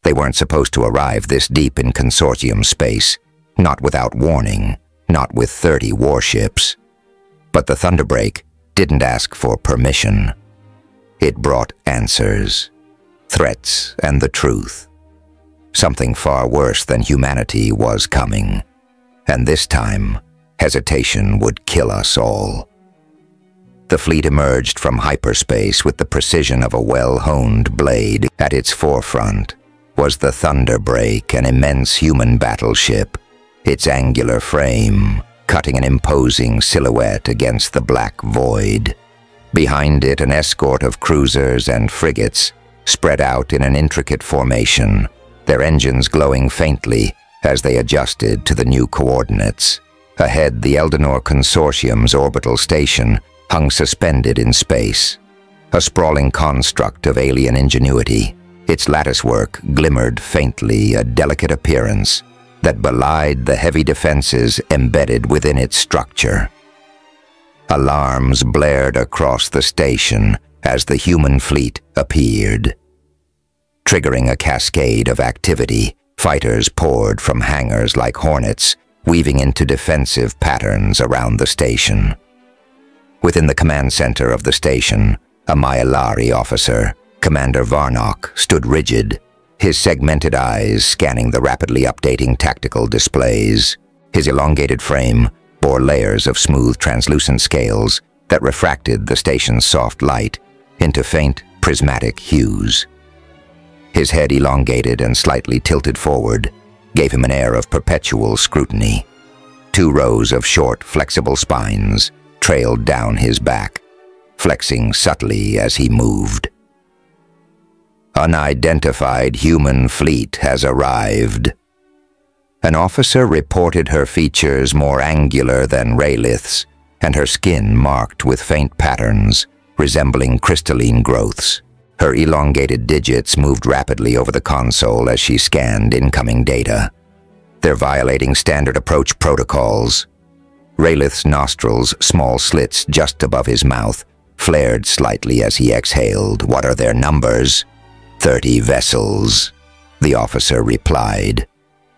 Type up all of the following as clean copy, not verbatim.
They weren't supposed to arrive this deep in consortium space, not without warning, not with 30 warships. But the Thunderbreak didn't ask for permission. It brought answers, threats, and the truth. Something far worse than humanity was coming, and this time, hesitation would kill us all. The fleet emerged from hyperspace with the precision of a well-honed blade. At its forefront was the Thunderbreak, an immense human battleship, its angular frame cutting an imposing silhouette against the black void. Behind it, an escort of cruisers and frigates spread out in an intricate formation, their engines glowing faintly as they adjusted to the new coordinates. Ahead, the Eldanor Consortium's orbital station hung suspended in space, a sprawling construct of alien ingenuity. Its latticework glimmered faintly, a delicate appearance that belied the heavy defenses embedded within its structure. Alarms blared across the station as the human fleet appeared. Triggering a cascade of activity, fighters poured from hangars like hornets, weaving into defensive patterns around the station. Within the command center of the station, a Myalari officer, Commander Varnock, stood rigid, his segmented eyes scanning the rapidly updating tactical displays. His elongated frame bore layers of smooth, translucent scales that refracted the station's soft light into faint, prismatic hues. His head, elongated and slightly tilted forward, gave him an air of perpetual scrutiny. 2 rows of short, flexible spines trailed down his back, flexing subtly as he moved. "Unidentified human fleet has arrived." An officer reported her features more angular than Raylith's, and her skin marked with faint patterns resembling crystalline growths. Her elongated digits moved rapidly over the console as she scanned incoming data. They're violating standard approach protocols. Raylith's nostrils, small slits just above his mouth, flared slightly as he exhaled. "What are their numbers?" 30 vessels, the officer replied.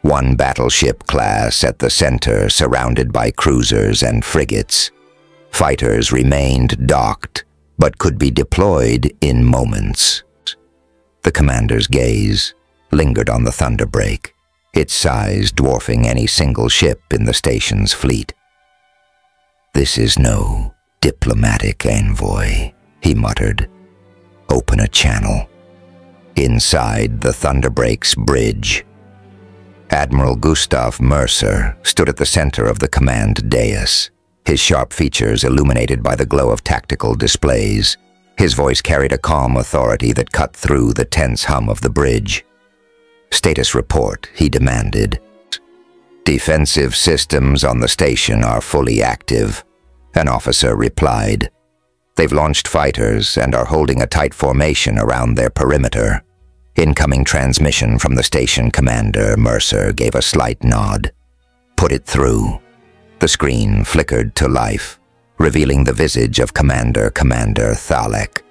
1 battleship class at the center, surrounded by cruisers and frigates. Fighters remained docked, but could be deployed in moments. The commander's gaze lingered on the Thunderbreak, its size dwarfing any single ship in the station's fleet. "This is no diplomatic envoy," he muttered. "Open a channel." Inside the Thunderbreak's bridge, Admiral Gustav Mercer stood at the center of the command dais, his sharp features illuminated by the glow of tactical displays. His voice carried a calm authority that cut through the tense hum of the bridge. "Status report," he demanded. "Defensive systems on the station are fully active," an officer replied. "They've launched fighters and are holding a tight formation around their perimeter." "Incoming transmission from the station commander," Mercer gave a slight nod. "Put it through." The screen flickered to life, revealing the visage of Commander Thalek.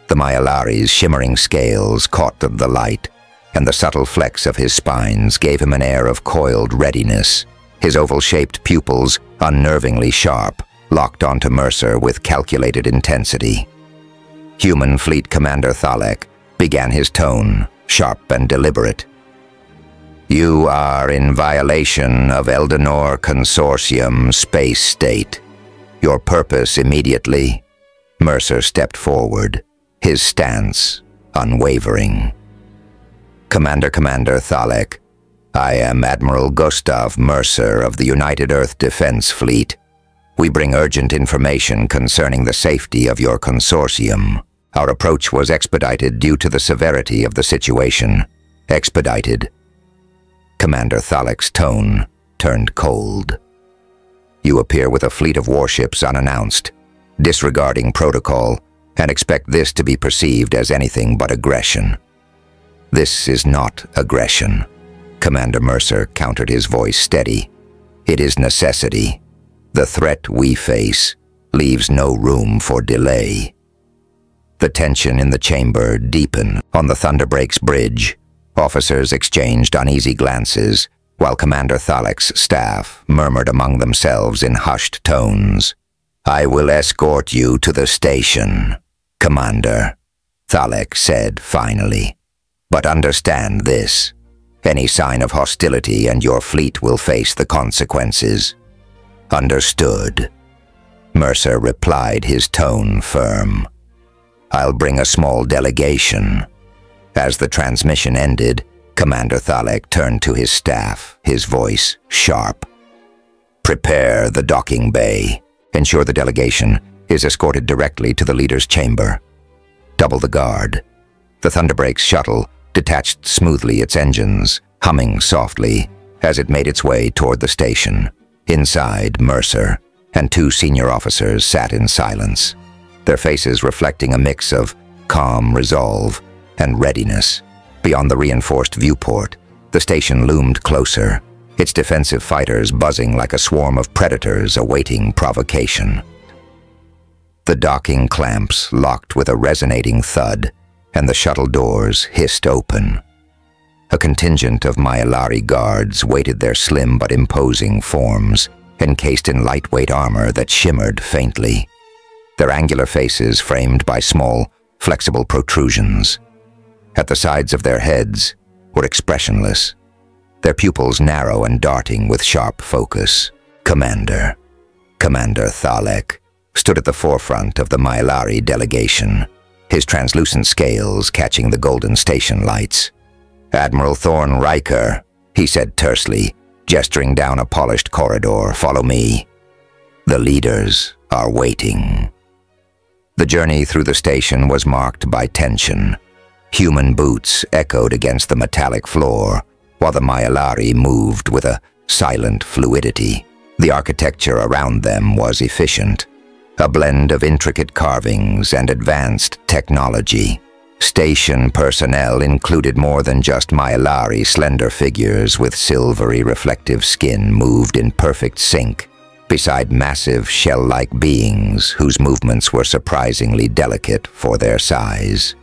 The Myalari's shimmering scales caught the light, and the subtle flex of his spines gave him an air of coiled readiness. His oval-shaped pupils, unnervingly sharp, locked onto Mercer with calculated intensity. Human Fleet Commander Thalek began his tone, sharp and deliberate. "You are in violation of Eldanor Consortium space state. Your purpose immediately." Mercer stepped forward, his stance unwavering. Commander Thalek, I am Admiral Gustav Mercer of the United Earth Defense Fleet. We bring urgent information concerning the safety of your consortium. Our approach was expedited due to the severity of the situation. Expedited. Commander Thalek's tone turned cold. You appear with a fleet of warships unannounced, disregarding protocol, and expect this to be perceived as anything but aggression. This is not aggression. Commander Mercer countered, his voice steady. It is necessity. The threat we face leaves no room for delay. The tension in the chamber deepened. On the Thunderbreak's bridge, Officers exchanged uneasy glances, while Commander Thalek's staff murmured among themselves in hushed tones. "I will escort you to the station, Commander," Thalek said finally. "But understand this. Any sign of hostility and your fleet will face the consequences." "Understood," Mercer replied, his tone firm. "I'll bring a small delegation." As the transmission ended, Commander Thalek turned to his staff, his voice sharp. "Prepare the docking bay. Ensure the delegation is escorted directly to the leader's chamber. Double the guard." The Thunderbreak's shuttle detached smoothly its engines, humming softly as it made its way toward the station. Inside, Mercer and two senior officers sat in silence, their faces reflecting a mix of calm resolve and readiness. Beyond the reinforced viewport, the station loomed closer, its defensive fighters buzzing like a swarm of predators awaiting provocation. The docking clamps locked with a resonating thud, and the shuttle doors hissed open. A contingent of Myalari guards waited their slim but imposing forms, encased in lightweight armor that shimmered faintly, their angular faces framed by small, flexible protrusions. At the sides of their heads were expressionless, their pupils narrow and darting with sharp focus. Commander Thalek stood at the forefront of the Myalari delegation, his translucent scales catching the golden station lights. "Admiral Thorn Riker," he said tersely, gesturing down a polished corridor, "follow me. The leaders are waiting." The journey through the station was marked by tension. Human boots echoed against the metallic floor, while the Myalari moved with a silent fluidity. The architecture around them was efficient, a blend of intricate carvings and advanced technology. Station personnel included more than just Myalari slender figures with silvery reflective skin moved in perfect sync, beside massive shell-like beings whose movements were surprisingly delicate for their size.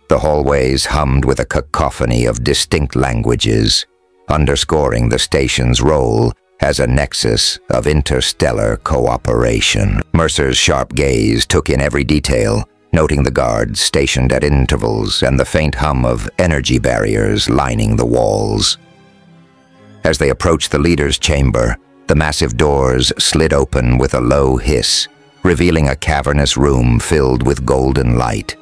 The hallways hummed with a cacophony of distinct languages, underscoring the station's role as a nexus of interstellar cooperation. Mercer's sharp gaze took in every detail, noting the guards stationed at intervals and the faint hum of energy barriers lining the walls. As they approached the leader's chamber, the massive doors slid open with a low hiss, revealing a cavernous room filled with golden light.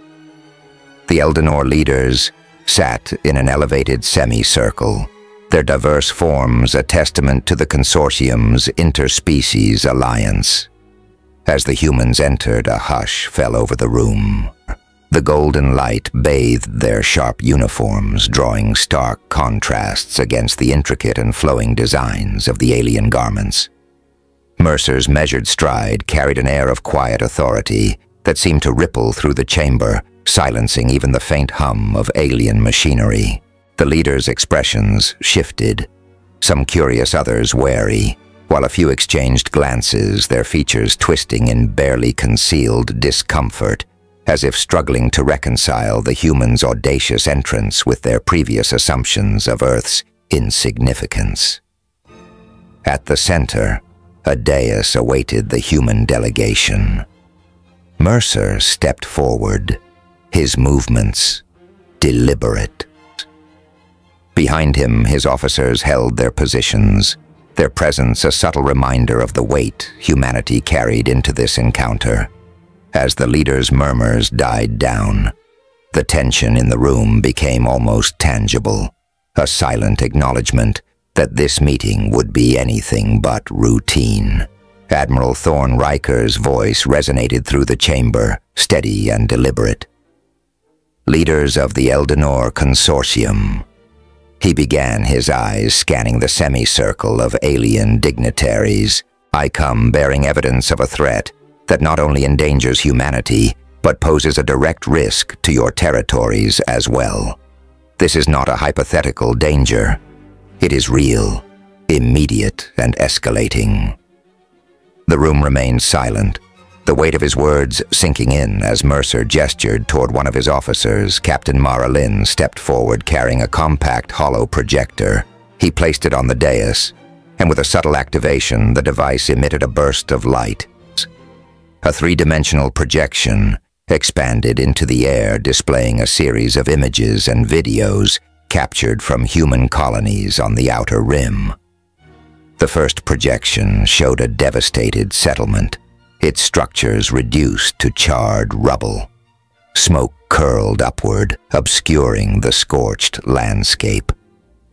The Eldenor leaders sat in an elevated semicircle, their diverse forms a testament to the consortium's interspecies alliance. As the humans entered, a hush fell over the room. The golden light bathed their sharp uniforms, drawing stark contrasts against the intricate and flowing designs of the alien garments. Mercer's measured stride carried an air of quiet authority that seemed to ripple through the chamber, silencing even the faint hum of alien machinery. The leaders' expressions shifted, some curious, others wary, while a few exchanged glances, their features twisting in barely concealed discomfort, as if struggling to reconcile the humans' audacious entrance with their previous assumptions of Earth's insignificance. At the center, a dais awaited the human delegation. Mercer stepped forward, his movements deliberate. Behind him, his officers held their positions, their presence a subtle reminder of the weight humanity carried into this encounter. As the leader's murmurs died down, the tension in the room became almost tangible, a silent acknowledgement that this meeting would be anything but routine. Admiral Thorn Riker's voice resonated through the chamber, steady and deliberate. "Leaders of the Eldenor Consortium." He began, his eyes scanning the semicircle of alien dignitaries. "I come bearing evidence of a threat that not only endangers humanity, but poses a direct risk to your territories as well. This is not a hypothetical danger. It is real, immediate, and escalating." The room remained silent, The weight of his words sinking in as Mercer gestured toward one of his officers. Captain Mara Lynn stepped forward carrying a compact hollow projector. He placed it on the dais, and with a subtle activation, the device emitted a burst of light. A three-dimensional projection expanded into the air, displaying a series of images and videos captured from human colonies on the outer rim. The first projection showed a devastated settlement, its structures reduced to charred rubble. Smoke curled upward, obscuring the scorched landscape.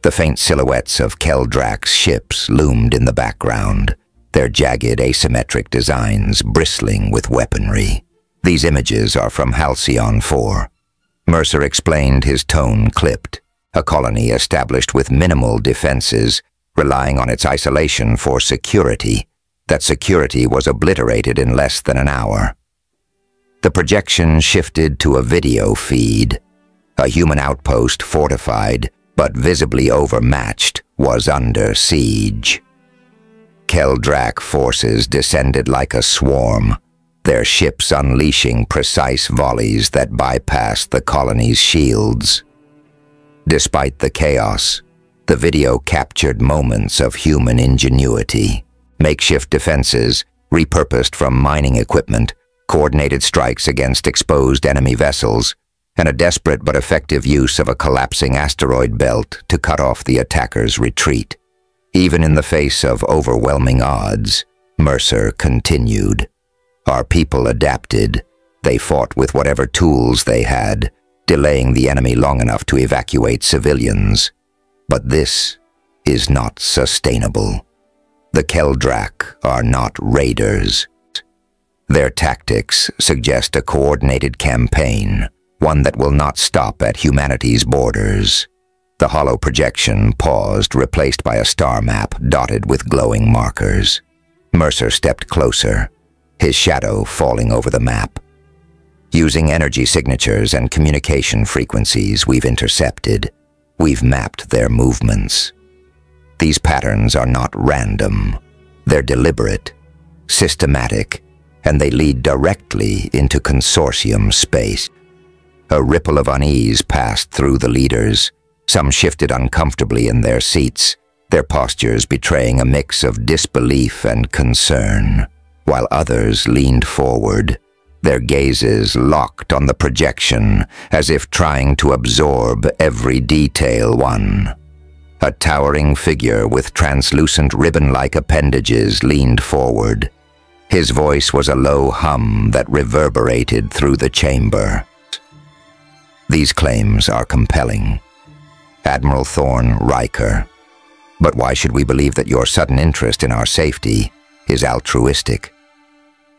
The faint silhouettes of Keldrak's ships loomed in the background, their jagged asymmetric designs bristling with weaponry. These images are from Halcyon 4. Mercer explained, his tone clipped. A colony established with minimal defenses, relying on its isolation for security. That security was obliterated in less than an hour. The projection shifted to a video feed. A human outpost, fortified but visibly overmatched, was under siege. Keldrak forces descended like a swarm, their ships unleashing precise volleys that bypassed the colony's shields. Despite the chaos, the video captured moments of human ingenuity. Makeshift defenses, repurposed from mining equipment, coordinated strikes against exposed enemy vessels, and a desperate but effective use of a collapsing asteroid belt to cut off the attackers' retreat. Even in the face of overwhelming odds, Mercer continued. Our people adapted. They fought with whatever tools they had, delaying the enemy long enough to evacuate civilians. But this is not sustainable. The Keldrak are not raiders. Their tactics suggest a coordinated campaign, one that will not stop at humanity's borders. The hollow projection paused, replaced by a star map dotted with glowing markers. Mercer stepped closer, his shadow falling over the map. Using energy signatures and communication frequencies we've intercepted, we've mapped their movements. These patterns are not random. They're deliberate, systematic, and they lead directly into consortium space. A ripple of unease passed through the leaders. Some shifted uncomfortably in their seats, their postures betraying a mix of disbelief and concern, while others leaned forward, their gazes locked on the projection as if trying to absorb every detail. A towering figure with translucent ribbon-like appendages leaned forward. His voice was a low hum that reverberated through the chamber. These claims are compelling. Admiral Thorn Riker. But why should we believe that your sudden interest in our safety is altruistic?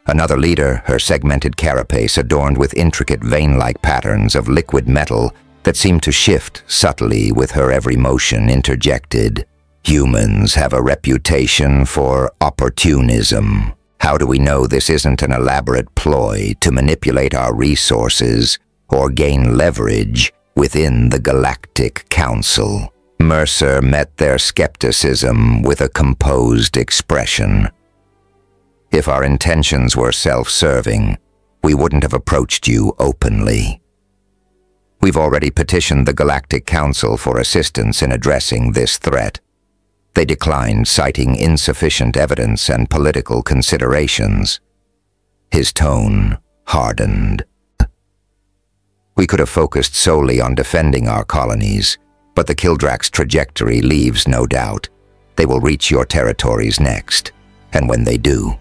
Another leader, her segmented carapace adorned with intricate vein-like patterns of liquid metal that seemed to shift subtly with her every motion, interjected. Humans have a reputation for opportunism. How do we know this isn't an elaborate ploy to manipulate our resources or gain leverage within the Galactic Council? Mercer met their skepticism with a composed expression. If our intentions were self-serving, we wouldn't have approached you openly. We've already petitioned the Galactic Council for assistance in addressing this threat. They declined, citing insufficient evidence and political considerations. His tone hardened. We could have focused solely on defending our colonies, but the Keldrak's trajectory leaves no doubt. They will reach your territories next, and when they do,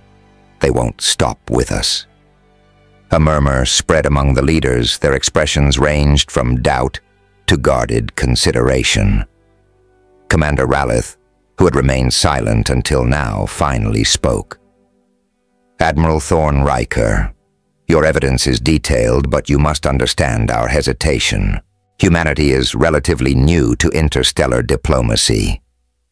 they won't stop with us. A murmur spread among the leaders, their expressions ranged from doubt to guarded consideration. Commander Ralith, who had remained silent until now, finally spoke. Admiral Thorn Riker, your evidence is detailed, but you must understand our hesitation. Humanity is relatively new to interstellar diplomacy.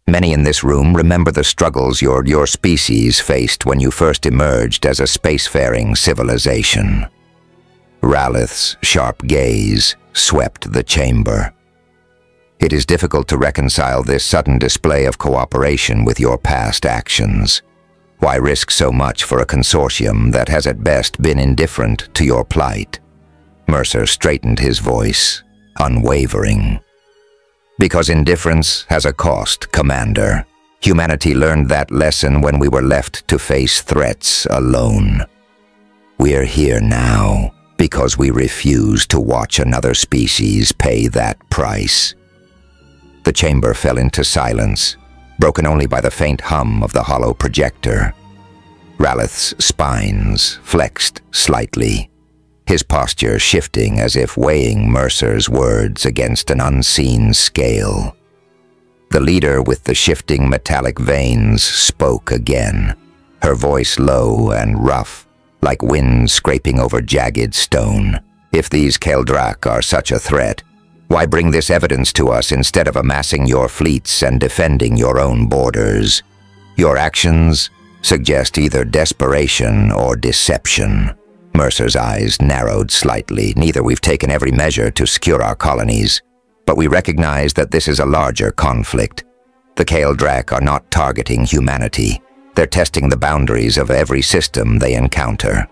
Many in this room remember the struggles your species faced when you first emerged as a spacefaring civilization. Ralith's sharp gaze swept the chamber. It is difficult to reconcile this sudden display of cooperation with your past actions. Why risk so much for a consortium that has at best been indifferent to your plight? Mercer straightened his voice, unwavering. Because indifference has a cost, Commander. Humanity learned that lesson when we were left to face threats alone. We're here now because we refuse to watch another species pay that price. The chamber fell into silence, broken only by the faint hum of the hollow projector. Ralith's spines flexed slightly, his posture shifting as if weighing Mercer's words against an unseen scale. The leader with the shifting metallic veins spoke again, her voice low and rough, like wind scraping over jagged stone. If these Keldrak are such a threat, why bring this evidence to us instead of amassing your fleets and defending your own borders? Your actions suggest either desperation or deception. Mercer's eyes narrowed slightly. Neither. We've taken every measure to secure our colonies, but we recognize that this is a larger conflict. The Keldrak are not targeting humanity. They're testing the boundaries of every system they encounter.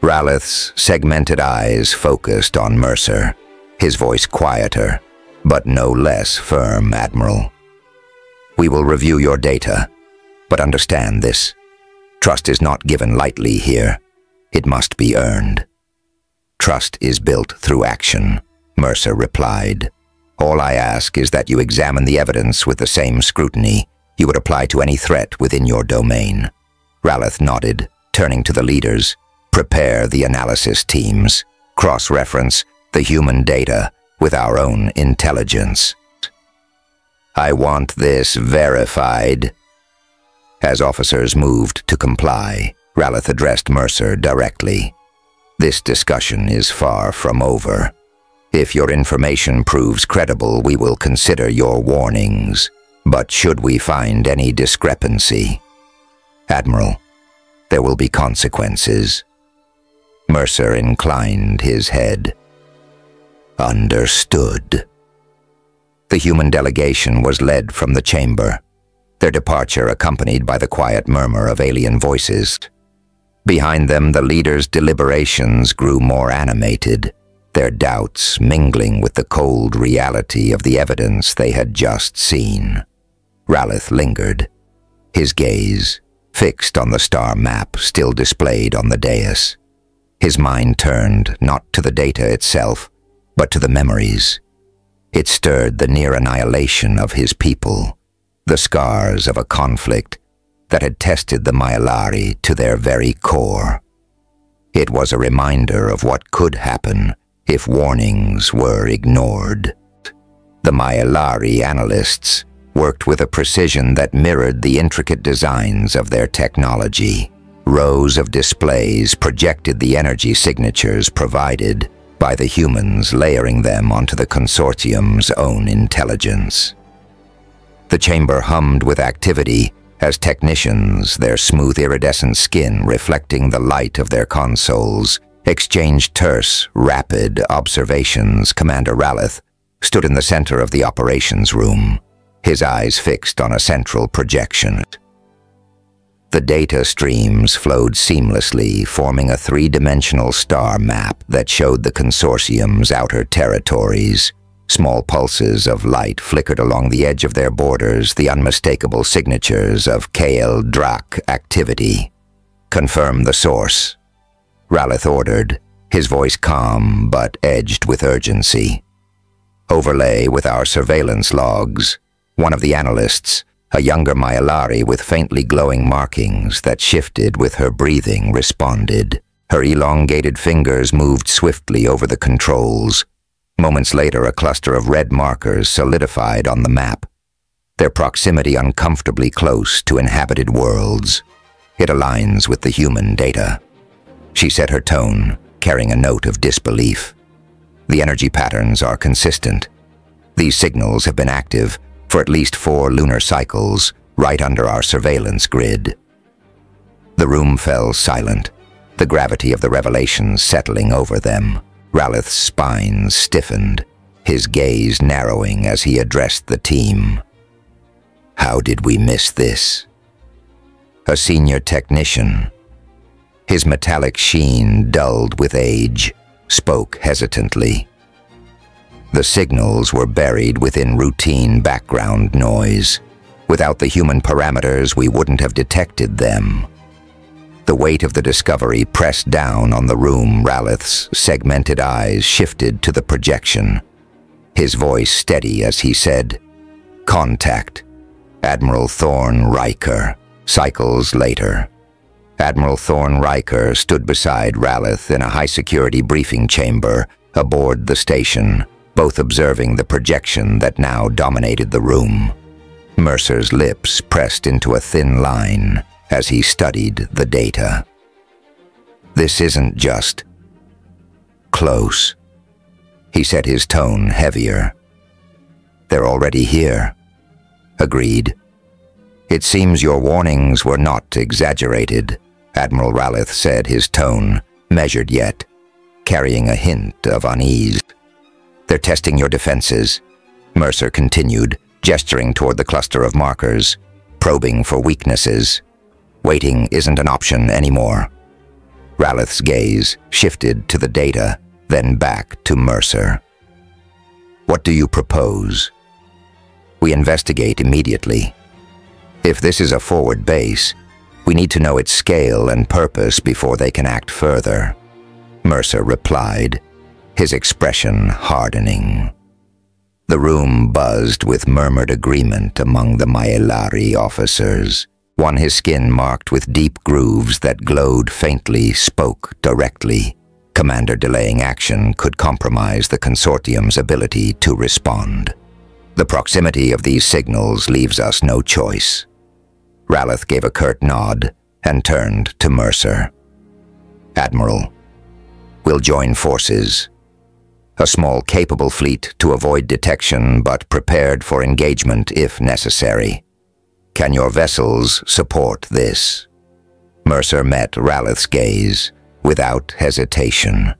Ralith's segmented eyes focused on Mercer, his voice quieter, but no less firm, Admiral. We will review your data, but understand this. Trust is not given lightly here. It must be earned. Trust is built through action, Mercer replied. All I ask is that you examine the evidence with the same scrutiny you would apply to any threat within your domain. Ralith nodded, turning to the leaders. Prepare the analysis teams. Cross-reference the human data with our own intelligence. I want this verified. As officers moved to comply, Ralith addressed Mercer directly. This discussion is far from over. If your information proves credible, we will consider your warnings. But should we find any discrepancy, Admiral, there will be consequences. Mercer inclined his head. Understood. The human delegation was led from the chamber, their departure accompanied by the quiet murmur of alien voices. Behind them, the leaders' deliberations grew more animated, their doubts mingling with the cold reality of the evidence they had just seen. Ralith lingered, his gaze fixed on the star map still displayed on the dais. His mind turned not to the data itself, but to the memories. It stirred the near annihilation of his people, the scars of a conflict that had tested the Myalari to their very core. It was a reminder of what could happen if warnings were ignored. The Myalari analysts worked with a precision that mirrored the intricate designs of their technology. Rows of displays projected the energy signatures provided by the humans, layering them onto the consortium's own intelligence. The chamber hummed with activity as technicians, their smooth iridescent skin reflecting the light of their consoles, exchanged terse, rapid observations. Commander Ralith stood in the center of the operations room, his eyes fixed on a central projection. The data streams flowed seamlessly, forming a three-dimensional star map that showed the consortium's outer territories. Small pulses of light flickered along the edge of their borders, the unmistakable signatures of Keldrak activity. Confirm the source, Ralith ordered, his voice calm but edged with urgency. Overlay with our surveillance logs. One of the analysts, a younger Myalari with faintly glowing markings that shifted with her breathing, responded. Her elongated fingers moved swiftly over the controls. Moments later, a cluster of red markers solidified on the map, their proximity uncomfortably close to inhabited worlds. It aligns with the human data. She set her tone, carrying a note of disbelief. The energy patterns are consistent. These signals have been active for at least 4 lunar cycles, right under our surveillance grid. The room fell silent, the gravity of the revelations settling over them. Ralith's spine stiffened, his gaze narrowing as he addressed the team. How did we miss this? a senior technician. His metallic sheen, dulled with age, spoke hesitantly. The signals were buried within routine background noise. Without the human parameters, we wouldn't have detected them. The weight of the discovery pressed down on the room. Ralith's segmented eyes shifted to the projection. His voice steady as he said, "Contact. Admiral Thorn Riker." Cycles later, Admiral Thorn Riker stood beside Ralith in a high-security briefing chamber aboard the station, both observing the projection that now dominated the room. Mercer's lips pressed into a thin line as he studied the data. "This isn't just close," he said, his tone heavier. "They're already here." "Agreed. It seems your warnings were not exaggerated," Admiral Ralith said, his tone measured yet carrying a hint of unease. "They're testing your defenses," Mercer continued, gesturing toward the cluster of markers, "probing for weaknesses. Waiting isn't an option anymore." Ralith's gaze shifted to the data, then back to Mercer. "What do you propose?" "We investigate immediately. If this is a forward base, we need to know its scale and purpose before they can act further," Mercer replied, his expression hardening. The room buzzed with murmured agreement among the Maelari officers. One, his skin marked with deep grooves that glowed faintly, spoke directly. Commander delaying action could compromise the consortium's ability to respond. "The proximity of these signals leaves us no choice." Ralith gave a curt nod and turned to Mercer. "Admiral, we'll join forces. A small, capable fleet to avoid detection, but prepared for engagement if necessary. Can your vessels support this?" Mercer met Ralith's gaze without hesitation.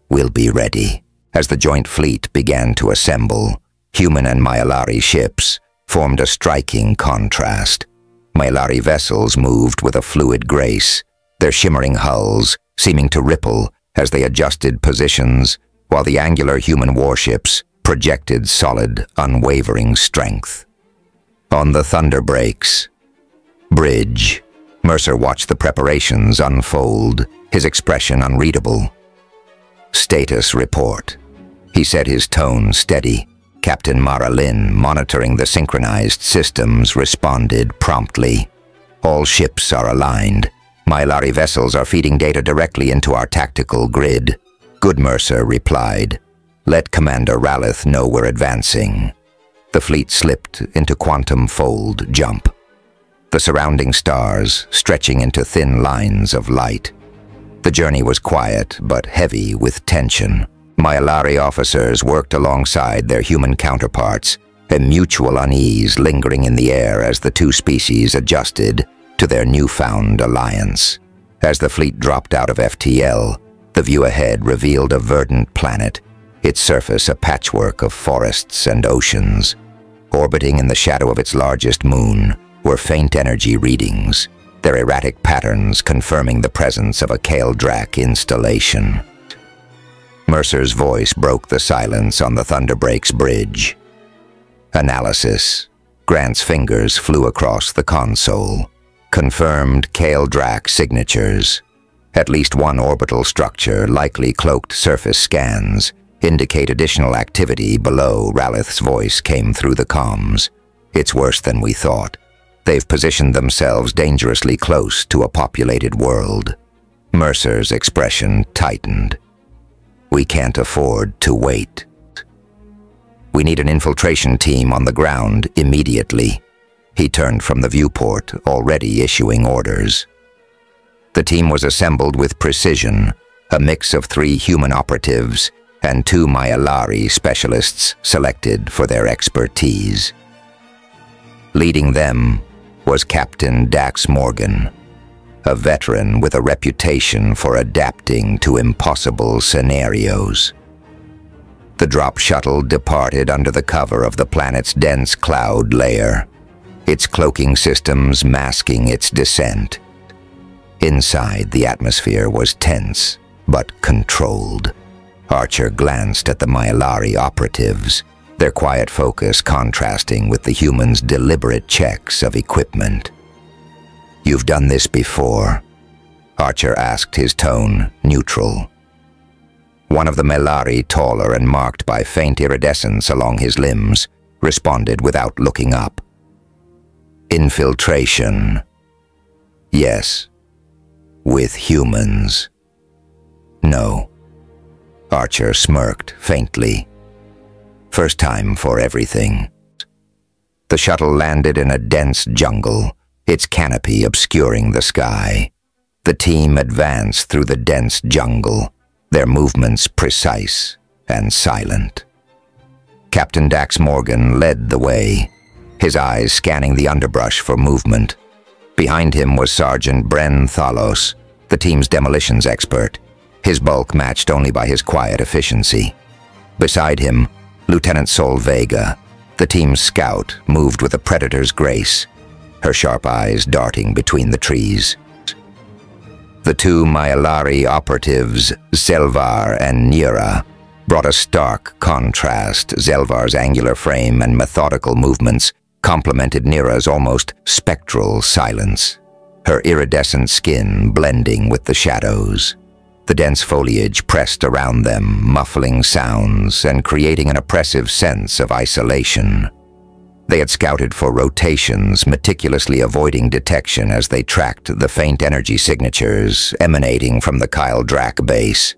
"We'll be ready." As the joint fleet began to assemble, human and Maelari ships formed a striking contrast. Maelari vessels moved with a fluid grace, their shimmering hulls seeming to ripple as they adjusted positions, while the angular human warships projected solid, unwavering strength. On the Thunderbreak's bridge, Mercer watched the preparations unfold, his expression unreadable. "Status report," he said, his tone steady. Captain Mara Lin, monitoring the synchronized systems, responded promptly. "All ships are aligned. Maelari vessels are feeding data directly into our tactical grid." "Good," Mercer replied. "Let Commander Ralith know we're advancing." The fleet slipped into quantum fold jump, the surrounding stars stretching into thin lines of light. The journey was quiet but heavy with tension. Maelari officers worked alongside their human counterparts, a mutual unease lingering in the air as the two species adjusted to their newfound alliance. As the fleet dropped out of FTL, the view ahead revealed a verdant planet, its surface a patchwork of forests and oceans. Orbiting in the shadow of its largest moon were faint energy readings, their erratic patterns confirming the presence of a Kaldrak installation. Mercer's voice broke the silence on the Thunderbreak's bridge. "Analysis." Grant's fingers flew across the console. "Confirmed Kaldrak signatures. At least one orbital structure, likely cloaked surface scans, indicate additional activity below." Ralith's voice came through the comms. "It's worse than we thought. They've positioned themselves dangerously close to a populated world." Mercer's expression tightened. "We can't afford to wait. We need an infiltration team on the ground immediately." He turned from the viewport, already issuing orders. The team was assembled with precision, a mix of 3 human operatives and 2 Maelari specialists selected for their expertise. Leading them was Captain Dax Morgan, a veteran with a reputation for adapting to impossible scenarios. The drop shuttle departed under the cover of the planet's dense cloud layer. its cloaking systems masking its descent. Inside, the atmosphere was tense, but controlled. Archer glanced at the Mylari operatives, their quiet focus contrasting with the humans' deliberate checks of equipment. "You've done this before?" Archer asked, his tone neutral. One of the Mylari, taller and marked by faint iridescence along his limbs, responded without looking up. "Infiltration. Yes. With humans." "No." Archer smirked faintly. "First time for everything." The shuttle landed in a dense jungle, its canopy obscuring the sky. The team advanced through the dense jungle, their movements precise and silent. Captain Dax Morgan led the way, his eyes scanning the underbrush for movement. Behind him was Sergeant Bren Thalos, the team's demolitions expert, his bulk matched only by his quiet efficiency. Beside him, Lieutenant Sol Vega, the team's scout, moved with a predator's grace, her sharp eyes darting between the trees. The two Mylari operatives, Zelvar and Nira, brought a stark contrast. Zelvar's angular frame and methodical movements complemented Nira's almost spectral silence, her iridescent skin blending with the shadows. The dense foliage pressed around them, muffling sounds and creating an oppressive sense of isolation. They had scouted for rotations, meticulously avoiding detection as they tracked the faint energy signatures emanating from the Kyle Drak base.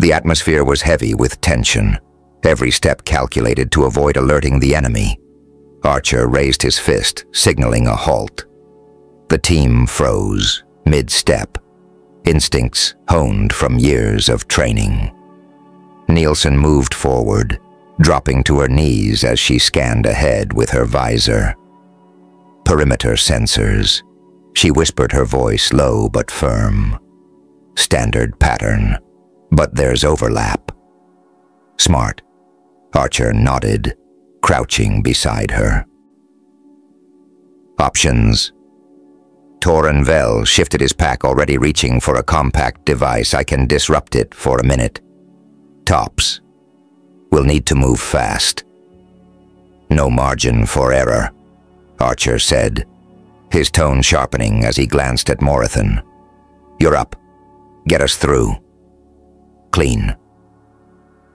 The atmosphere was heavy with tension, every step calculated to avoid alerting the enemy. Archer raised his fist, signaling a halt. The team froze, mid-step, instincts honed from years of training. Nielsen moved forward, dropping to her knees as she scanned ahead with her visor. "Perimeter sensors," she whispered, her voice low but firm. "Standard pattern, but there's overlap." "Smart." Archer nodded, crouching beside her. "Options." Torin Vel shifted his pack, already reaching for a compact device. "I can disrupt it for a minute." "Tops. We'll need to move fast." "No margin for error," Archer said, his tone sharpening as he glanced at Morathan. "You're up. Get us through." "Clean."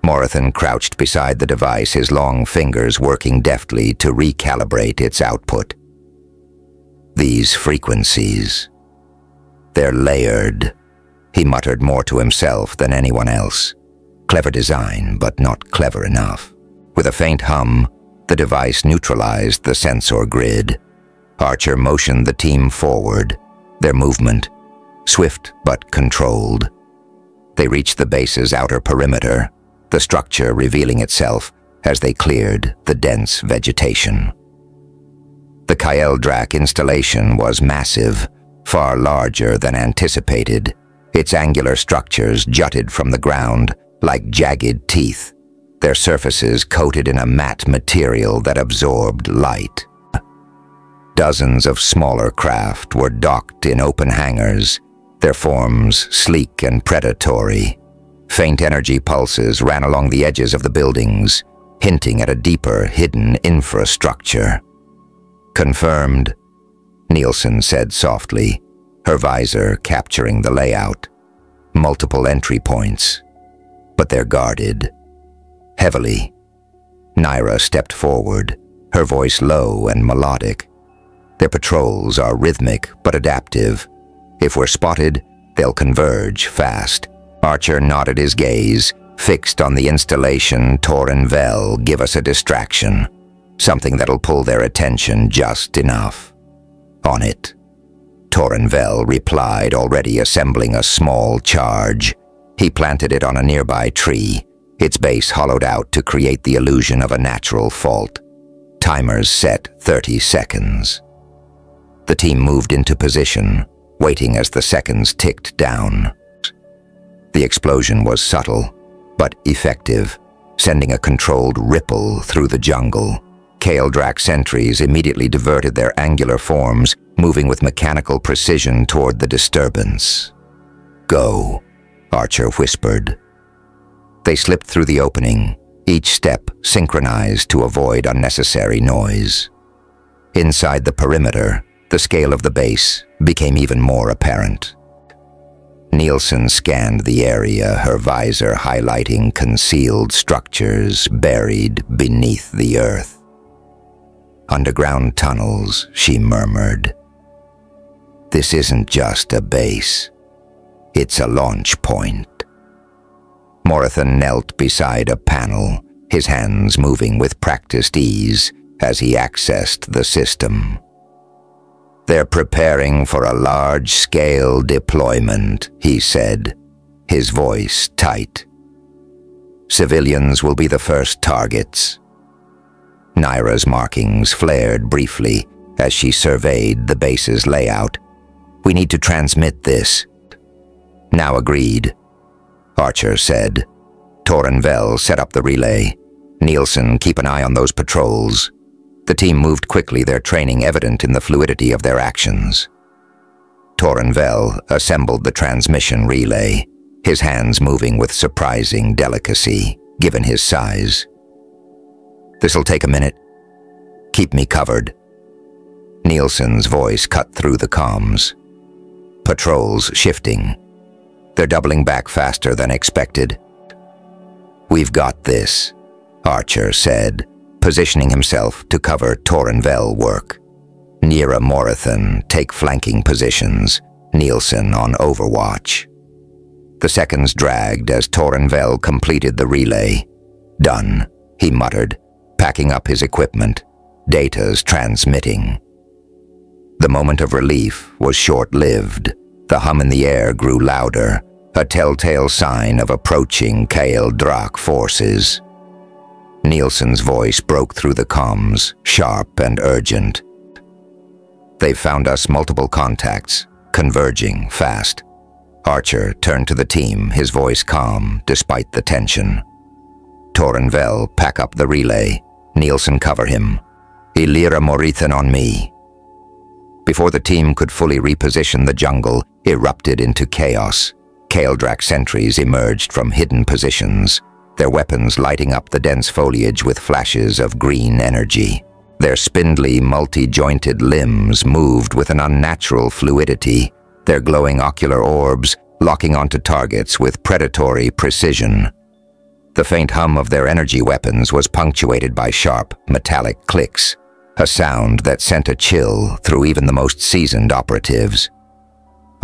Morathan crouched beside the device, his long fingers working deftly to recalibrate its output. "These frequencies. They're layered," he muttered, more to himself than anyone else. "Clever design, but not clever enough." With a faint hum, the device neutralized the sensor grid. Archer motioned the team forward, their movement swift but controlled. They reached the base's outer perimeter, the structure revealing itself as they cleared the dense vegetation. The Kyle Drak installation was massive, far larger than anticipated. Its angular structures jutted from the ground like jagged teeth, their surfaces coated in a matte material that absorbed light. Dozens of smaller craft were docked in open hangars, their forms sleek and predatory. Faint energy pulses ran along the edges of the buildings, hinting at a deeper, hidden infrastructure. "Confirmed," Nielsen said softly, her visor capturing the layout. "Multiple entry points, but they're guarded. Heavily." Nyra stepped forward, her voice low and melodic. "Their patrols are rhythmic but adaptive. If we're spotted, they'll converge fast." Archer nodded, his gaze fixed on the installation. "Torin Vel, give us a distraction. Something that'll pull their attention just enough." "On it." Torin Vel replied, already assembling a small charge. He planted it on a nearby tree, its base hollowed out to create the illusion of a natural fault. Timers set 30 seconds. The team moved into position, waiting as the seconds ticked down. The explosion was subtle, but effective, sending a controlled ripple through the jungle, Kaldrak sentries immediately diverted their angular forms, moving with mechanical precision toward the disturbance. "Go," Archer whispered. They slipped through the opening, each step synchronized to avoid unnecessary noise. Inside the perimeter, the scale of the base became even more apparent. Nielsen scanned the area, her visor highlighting concealed structures buried beneath the earth. "Underground tunnels," she murmured. "This isn't just a base. It's a launch point." Morathan knelt beside a panel, his hands moving with practiced ease as he accessed the system. "They're preparing for a large-scale deployment," he said, his voice tight. "Civilians will be the first targets." Naira's markings flared briefly as she surveyed the base's layout. "We need to transmit this." "Now agreed," Archer said. Torenvel set up the relay. "Nielsen, keep an eye on those patrols." The team moved quickly, their training evident in the fluidity of their actions. Torenvel assembled the transmission relay, his hands moving with surprising delicacy, given his size. "This'll take a minute. Keep me covered." Nielsen's voice cut through the comms. Patrols shifting. They're doubling back faster than expected. "We've got this," Archer said, positioning himself to cover Torenvel work. Nira Morathan take flanking positions, Nielsen on overwatch. The seconds dragged as Torenvel completed the relay. "Done," he muttered, packing up his equipment. "Data's transmitting." The moment of relief was short-lived. The hum in the air grew louder, a telltale sign of approaching Kaldrak forces. Nielsen's voice broke through the comms, sharp and urgent. "They've found us multiple contacts, converging fast." Archer turned to the team, his voice calm despite the tension. "Torenvel, pack up the relay. Nielsen, cover him. Illyra Morathan on me." Before the team could fully reposition, the jungle erupted into chaos. Kaldrak sentries emerged from hidden positions, their weapons lighting up the dense foliage with flashes of green energy. Their spindly, multi-jointed limbs moved with an unnatural fluidity, their glowing ocular orbs locking onto targets with predatory precision. The faint hum of their energy weapons was punctuated by sharp, metallic clicks, a sound that sent a chill through even the most seasoned operatives.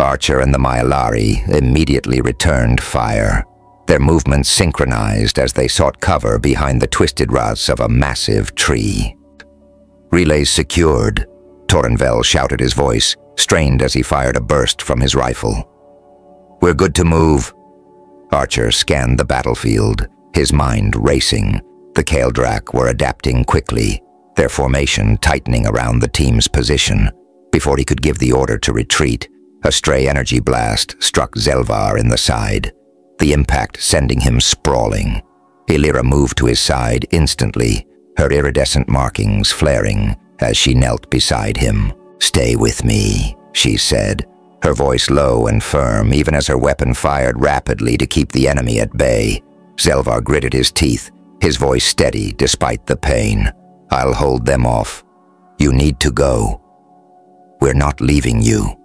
Archer and the Myalari immediately returned fire, their movements synchronized as they sought cover behind the twisted roots of a massive tree. "Relays secured," Torenvel shouted, his voice strained as he fired a burst from his rifle. "We're good to move." Archer scanned the battlefield, his mind racing. The Kaldrak were adapting quickly, their formation tightening around the team's position. Before he could give the order to retreat, a stray energy blast struck Zelvar in the side, the impact sending him sprawling. Illyra moved to his side instantly, her iridescent markings flaring as she knelt beside him. "Stay with me," she said, her voice low and firm even as her weapon fired rapidly to keep the enemy at bay. Zelvar gritted his teeth, his voice steady despite the pain. "I'll hold them off. You need to go. We're not leaving you."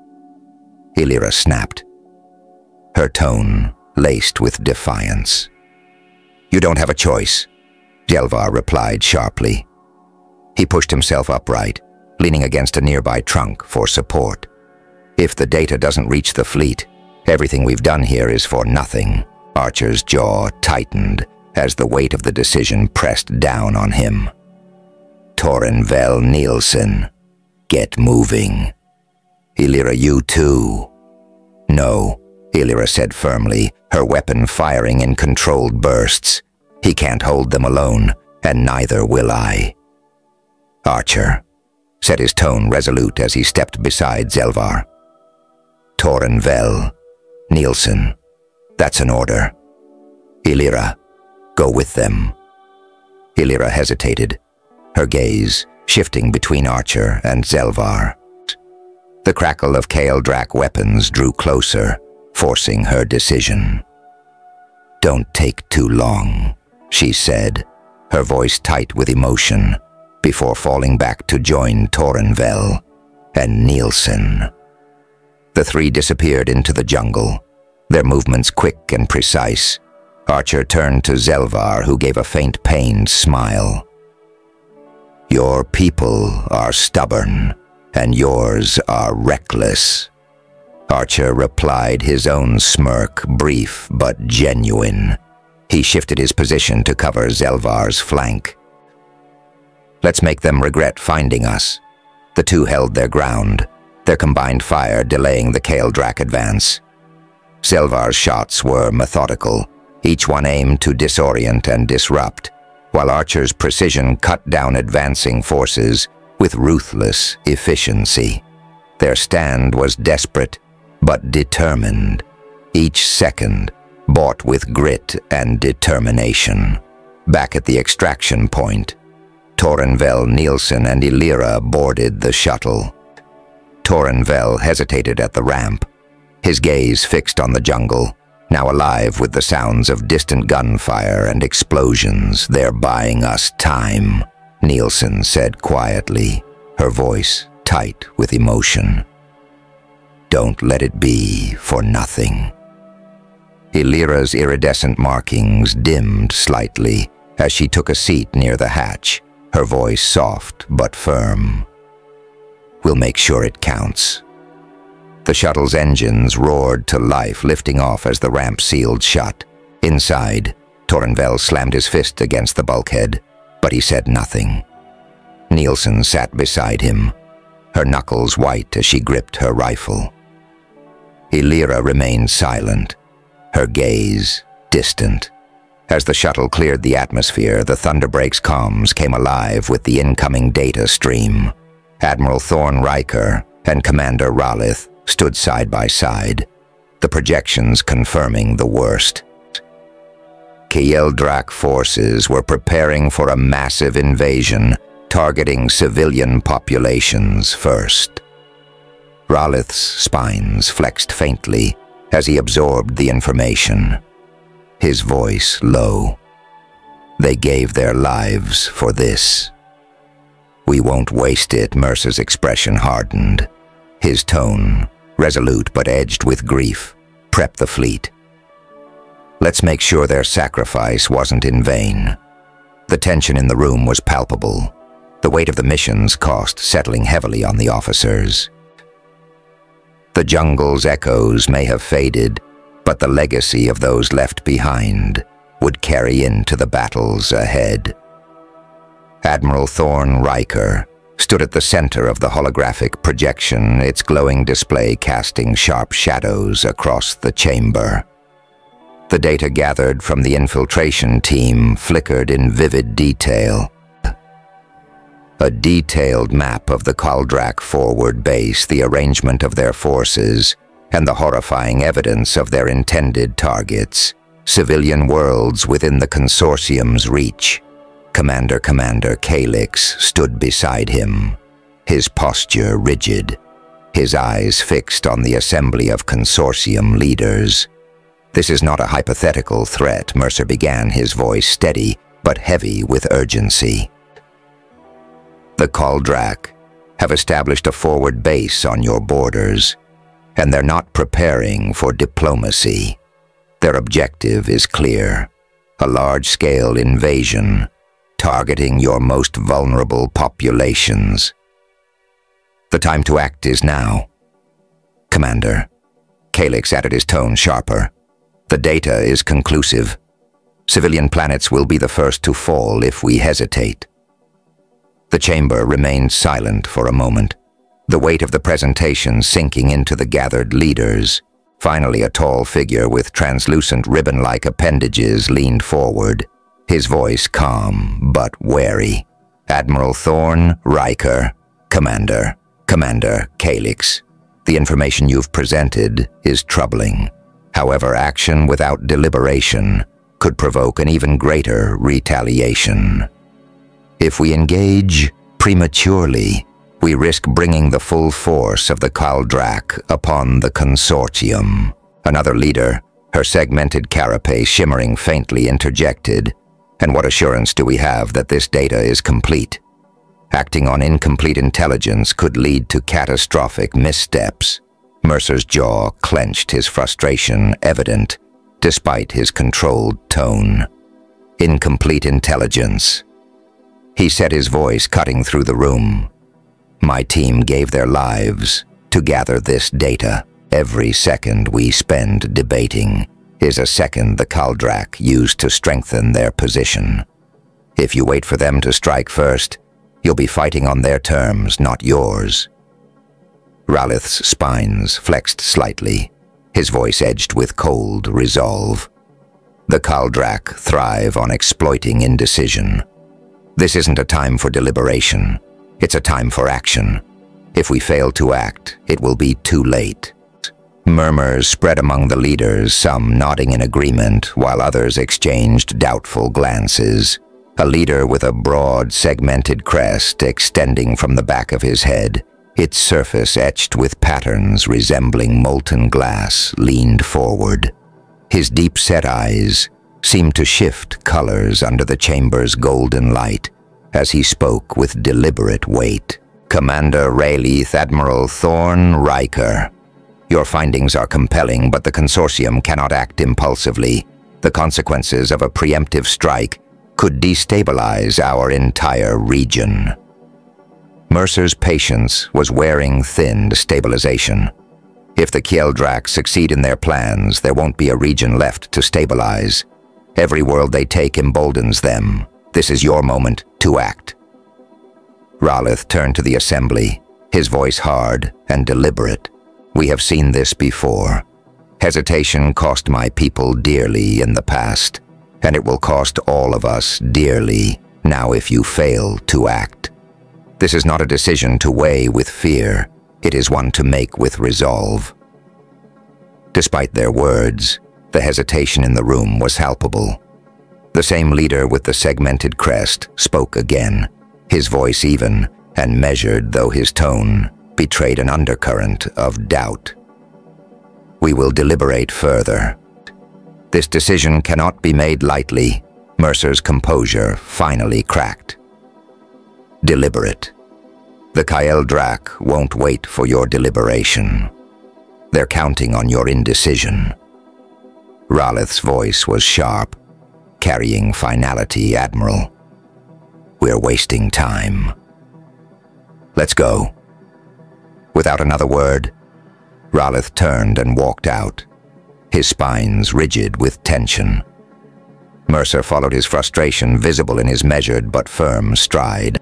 Illyra snapped, her tone laced with defiance. "You don't have a choice," Zelvar replied sharply. He pushed himself upright, leaning against a nearby trunk for support. "If the data doesn't reach the fleet, everything we've done here is for nothing." Archer's jaw tightened as the weight of the decision pressed down on him. "Torenvel Nielsen, get moving." "Illyra, you too." "No," Illyra said firmly, her weapon firing in controlled bursts. "He can't hold them alone, and neither will I." "Archer," said his tone resolute as he stepped beside Zelvar. "Torenvel Nielsen, that's an order." "Illyra, go with them." Illyra hesitated, her gaze shifting between Archer and Zelvar. The crackle of Kaeldrak weapons drew closer, forcing her decision. "Don't take too long," she said, her voice tight with emotion, before falling back to join Torrenvel and Nielsen. The three disappeared into the jungle, their movements quick and precise. Archer turned to Zelvar, who gave a faint, pained smile. "Your people are stubborn, and yours are reckless." Archer replied, his own smirk brief but genuine. He shifted his position to cover Zelvar's flank. "Let's make them regret finding us." The two held their ground, their combined fire delaying the Kaeldrak advance. Zelvar's shots were methodical, each one aimed to disorient and disrupt, while Archer's precision cut down advancing forces with ruthless efficiency. Their stand was desperate, but determined, each second bought with grit and determination. Back at the extraction point, Torrenvel, Nielsen, and Illyra boarded the shuttle. Torrenvel hesitated at the ramp, his gaze fixed on the jungle, now alive with the sounds of distant gunfire and explosions. "They're buying us time," Nielsen said quietly, her voice tight with emotion. "Don't let it be for nothing." Illyra's iridescent markings dimmed slightly as she took a seat near the hatch, her voice soft but firm. "We'll make sure it counts." The shuttle's engines roared to life, lifting off as the ramp sealed shut. Inside, Torrenvel slammed his fist against the bulkhead, but he said nothing. Nielsen sat beside him, her knuckles white as she gripped her rifle. Illyra remained silent, her gaze distant. As the shuttle cleared the atmosphere, the Thunderbreak's comms came alive with the incoming data stream. Admiral Thorn Riker and Commander Ralith stood side by side, the projections confirming the worst. Kaeldrak forces were preparing for a massive invasion, targeting civilian populations first. Ralith's spines flexed faintly as he absorbed the information, his voice low. "They gave their lives for this." "We won't waste it," Mercer's expression hardened, his tone resolute but edged with grief. "Prep the fleet. Let's make sure their sacrifice wasn't in vain." The tension in the room was palpable, the weight of the mission's cost settling heavily on the officers. The jungle's echoes may have faded, but the legacy of those left behind would carry into the battles ahead. Admiral Thorn Riker stood at the center of the holographic projection, its glowing display casting sharp shadows across the chamber. The data gathered from the infiltration team flickered in vivid detail. A detailed map of the Kaeldrak forward base, the arrangement of their forces, and the horrifying evidence of their intended targets, civilian worlds within the consortium's reach. Commander Calyx stood beside him, his posture rigid, his eyes fixed on the assembly of consortium leaders. "This is not a hypothetical threat," Mercer began, his voice steady but heavy with urgency. "The Kaeldrak have established a forward base on your borders, and they're not preparing for diplomacy. Their objective is clear: a large-scale invasion targeting your most vulnerable populations. The time to act is now." "Commander," Calyx added, his tone sharper, "the data is conclusive. Civilian planets will be the first to fall if we hesitate." The chamber remained silent for a moment, the weight of the presentation sinking into the gathered leaders. Finally, a tall figure with translucent ribbon-like appendages leaned forward, his voice calm but wary. "Admiral Thorn Riker, Commander Calyx, the information you've presented is troubling. However, action without deliberation could provoke an even greater retaliation." If we engage prematurely, we risk bringing the full force of the Kaldrak upon the consortium. Another leader, her segmented carapace shimmering faintly, interjected. And what assurance do we have that this data is complete? Acting on incomplete intelligence could lead to catastrophic missteps. Mercer's jaw clenched, his frustration evident, despite his controlled tone. Incomplete intelligence. He set his voice cutting through the room. My team gave their lives to gather this data. Every second we spend debating is a second the Kaldrak used to strengthen their position. If you wait for them to strike first, you'll be fighting on their terms, not yours. Ralith's spines flexed slightly, his voice edged with cold resolve. The Kaldrak thrive on exploiting indecision. This isn't a time for deliberation. It's a time for action. If we fail to act, it will be too late. Murmurs spread among the leaders, some nodding in agreement, while others exchanged doubtful glances. A leader with a broad, segmented crest extending from the back of his head, its surface etched with patterns resembling molten glass, leaned forward. His deep-set eyes seemed to shift colors under the chamber's golden light as he spoke with deliberate weight. Commander Rayleigh, Admiral Thorn Riker. Your findings are compelling, but the consortium cannot act impulsively. The consequences of a preemptive strike could destabilize our entire region. Mercer's patience was wearing thin to stabilization. If the Kaldrak succeed in their plans, there won't be a region left to stabilize. Every world they take emboldens them. This is your moment to act. Ralith turned to the assembly, his voice hard and deliberate. We have seen this before. Hesitation cost my people dearly in the past, and it will cost all of us dearly now if you fail to act. This is not a decision to weigh with fear. It is one to make with resolve. Despite their words, the hesitation in the room was palpable. The same leader with the segmented crest spoke again, his voice even and measured, though his tone betrayed an undercurrent of doubt. We will deliberate further. This decision cannot be made lightly. Mercer's composure finally cracked. Deliberate. The Kaldrak won't wait for your deliberation. They're counting on your indecision. Ralith's voice was sharp, carrying finality, Admiral. We're wasting time. Let's go. Without another word, Ralith turned and walked out, his spines rigid with tension. Mercer followed his frustration, visible in his measured but firm stride.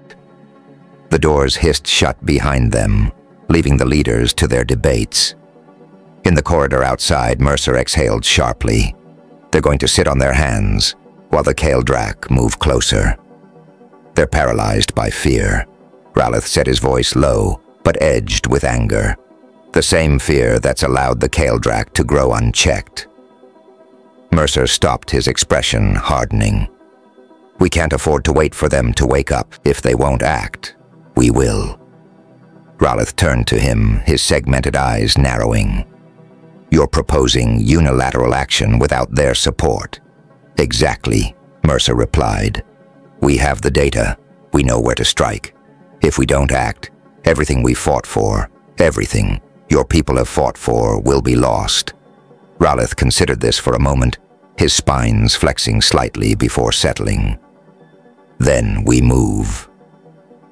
The doors hissed shut behind them, leaving the leaders to their debates. In the corridor outside, Mercer exhaled sharply. They're going to sit on their hands while the Kaldrak move closer. They're paralyzed by fear. Ralith set his voice low, but edged with anger. The same fear that's allowed the Kaldrak to grow unchecked. Mercer stopped, his expression hardening. We can't afford to wait for them to wake up. If they won't act, we will. Ralith turned to him, his segmented eyes narrowing. You're proposing unilateral action without their support. Exactly, Mercer replied. We have the data. We know where to strike. If we don't act, everything we fought for, everything your people have fought for, will be lost. Ralith considered this for a moment, his spines flexing slightly before settling. Then we move.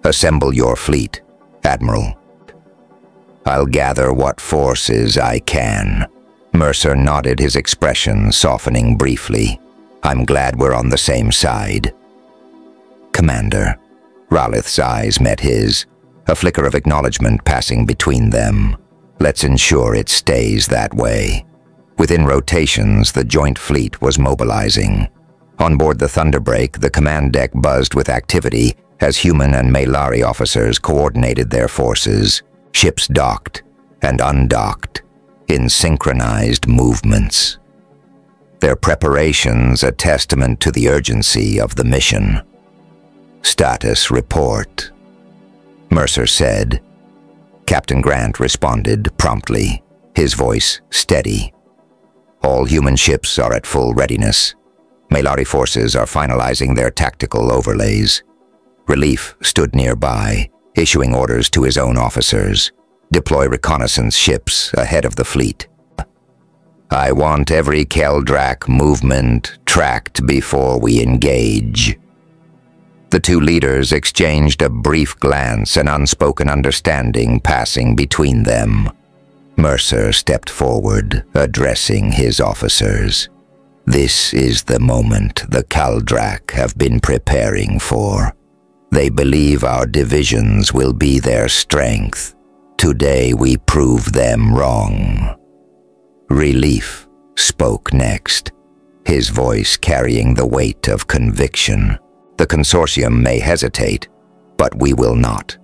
Assemble your fleet, Admiral. I'll gather what forces I can. Mercer nodded, his expression softening briefly. I'm glad we're on the same side. Commander. Ralith's eyes met his, a flicker of acknowledgement passing between them. Let's ensure it stays that way. Within rotations, the joint fleet was mobilizing. On board the Thunderbreak, the command deck buzzed with activity as human and Maylari officers coordinated their forces. Ships docked and undocked in synchronized movements. Their preparations a testament to the urgency of the mission. Status report," Mercer said. Captain Grant responded promptly, his voice steady. "All human ships are at full readiness. Maylari forces are finalizing their tactical overlays." Relief stood nearby, issuing orders to his own officers. "Deploy reconnaissance ships ahead of the fleet. I want every Keldrak movement tracked before we engage." The two leaders exchanged a brief glance, an unspoken understanding passing between them. Mercer stepped forward, addressing his officers. "This is the moment the Keldrak have been preparing for. They believe our divisions will be their strength. Today we prove them wrong." Relief spoke next, his voice carrying the weight of conviction. "The Consortium may hesitate, but we will not.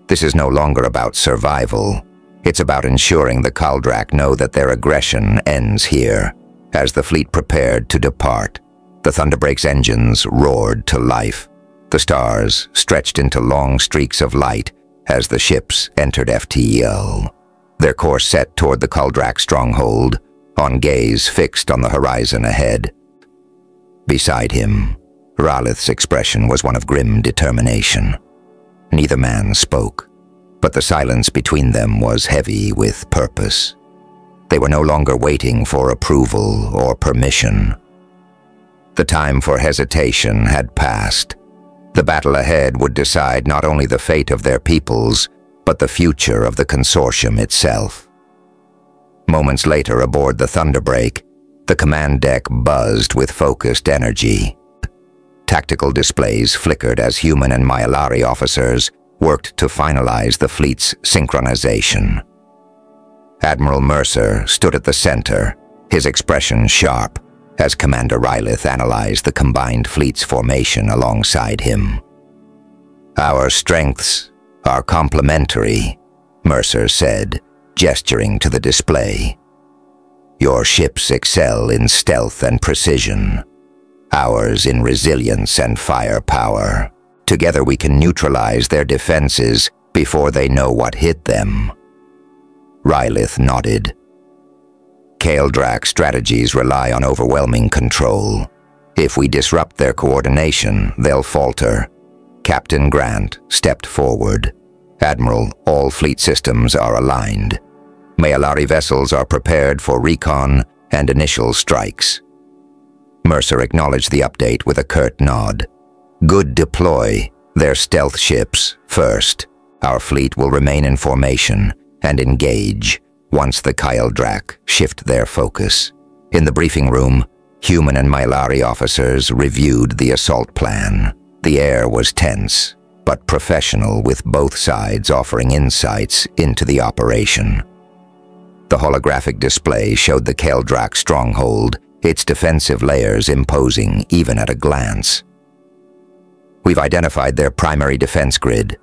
This is no longer about survival. It's about ensuring the Keldrak know that their aggression ends here." As the fleet prepared to depart, the Thunderbreak's engines roared to life. The stars stretched into long streaks of light as the ships entered FTL, their course set toward the Keldrak stronghold, on gaze fixed on the horizon ahead. Beside him, Ralith's expression was one of grim determination. Neither man spoke, but the silence between them was heavy with purpose. They were no longer waiting for approval or permission. The time for hesitation had passed. The battle ahead would decide not only the fate of their peoples, but the future of the Consortium itself. Moments later, aboard the Thunderbreak, the command deck buzzed with focused energy. Tactical displays flickered as human and Maylari officers worked to finalize the fleet's synchronization. Admiral Mercer stood at the center, his expression sharp, as Commander Rylith analyzed the combined fleet's formation alongside him. "Our strengths are complementary," Mercer said, gesturing to the display. "Your ships excel in stealth and precision, ours in resilience and firepower. Together we can neutralize their defenses before they know what hit them." Rylith nodded. "Keldrak strategies rely on overwhelming control. If we disrupt their coordination, they'll falter." Captain Grant stepped forward. "Admiral, all fleet systems are aligned. Maylari vessels are prepared for recon and initial strikes." Mercer acknowledged the update with a curt nod. "Good deploy their stealth ships first. Our fleet will remain in formation and engage once the Keldrak shift their focus." In the briefing room, human and Maylari officers reviewed the assault plan. The air was tense, but professional, with both sides offering insights into the operation. The holographic display showed the Keldrak stronghold, its defensive layers imposing even at a glance. "We've identified their primary defense grid,"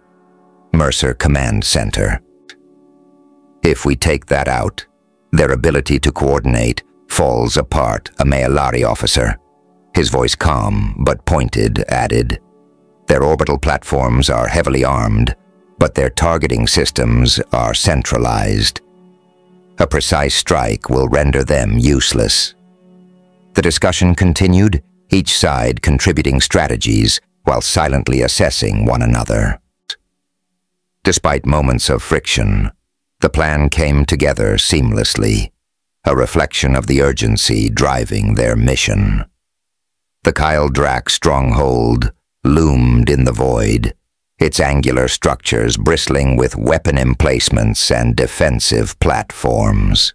Mercer Command Center. "If we take that out, their ability to coordinate falls apart." A Maylari officer, his voice calm but pointed, added, "Their orbital platforms are heavily armed, but their targeting systems are centralized. A precise strike will render them useless." The discussion continued, each side contributing strategies while silently assessing one another. Despite moments of friction, the plan came together seamlessly, a reflection of the urgency driving their mission. The Keldrak stronghold loomed in the void, its angular structures bristling with weapon emplacements and defensive platforms.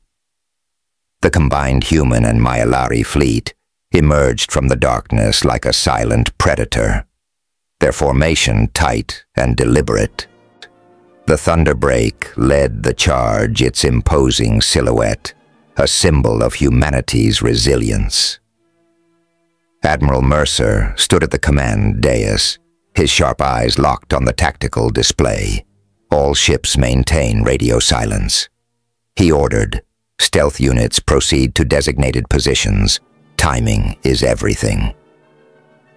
The combined human and Maylari fleet emerged from the darkness like a silent predator, their formation tight and deliberate. The Thunderbreak led the charge, its imposing silhouette, a symbol of humanity's resilience. Admiral Mercer stood at the command dais, his sharp eyes locked on the tactical display. "All ships maintain radio silence." He ordered, "Stealth units proceed to designated positions. Timing is everything."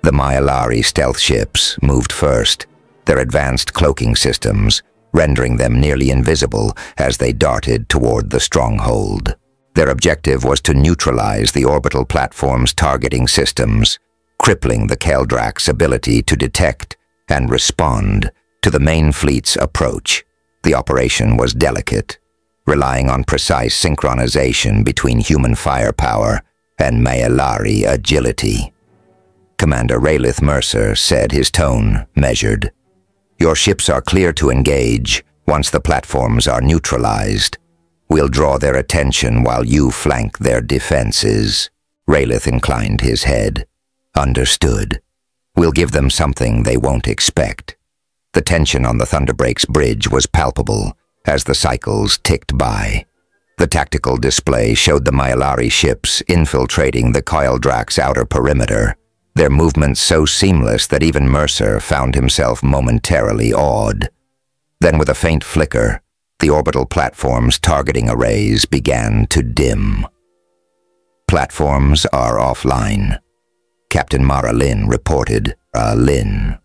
The Myalari stealth ships moved first, their advanced cloaking systems rendering them nearly invisible as they darted toward the stronghold. Their objective was to neutralize the orbital platform's targeting systems, crippling the Keldrak's ability to detect and respond to the main fleet's approach. The operation was delicate, relying on precise synchronization between human firepower and Myalari agility. Commander Raylith Mercer said, his tone measured. "Your ships are clear to engage once the platforms are neutralized. We'll draw their attention while you flank their defenses." Raylith inclined his head. "Understood. We'll give them something they won't expect." The tension on the Thunderbreak's bridge was palpable as the cycles ticked by. The tactical display showed the Myalari ships infiltrating the Keldrak's outer perimeter, their movements so seamless that even Mercer found himself momentarily awed. Then with a faint flicker, the orbital platform's targeting arrays began to dim. "Platforms are offline," Captain Mara Lin reported. Lin.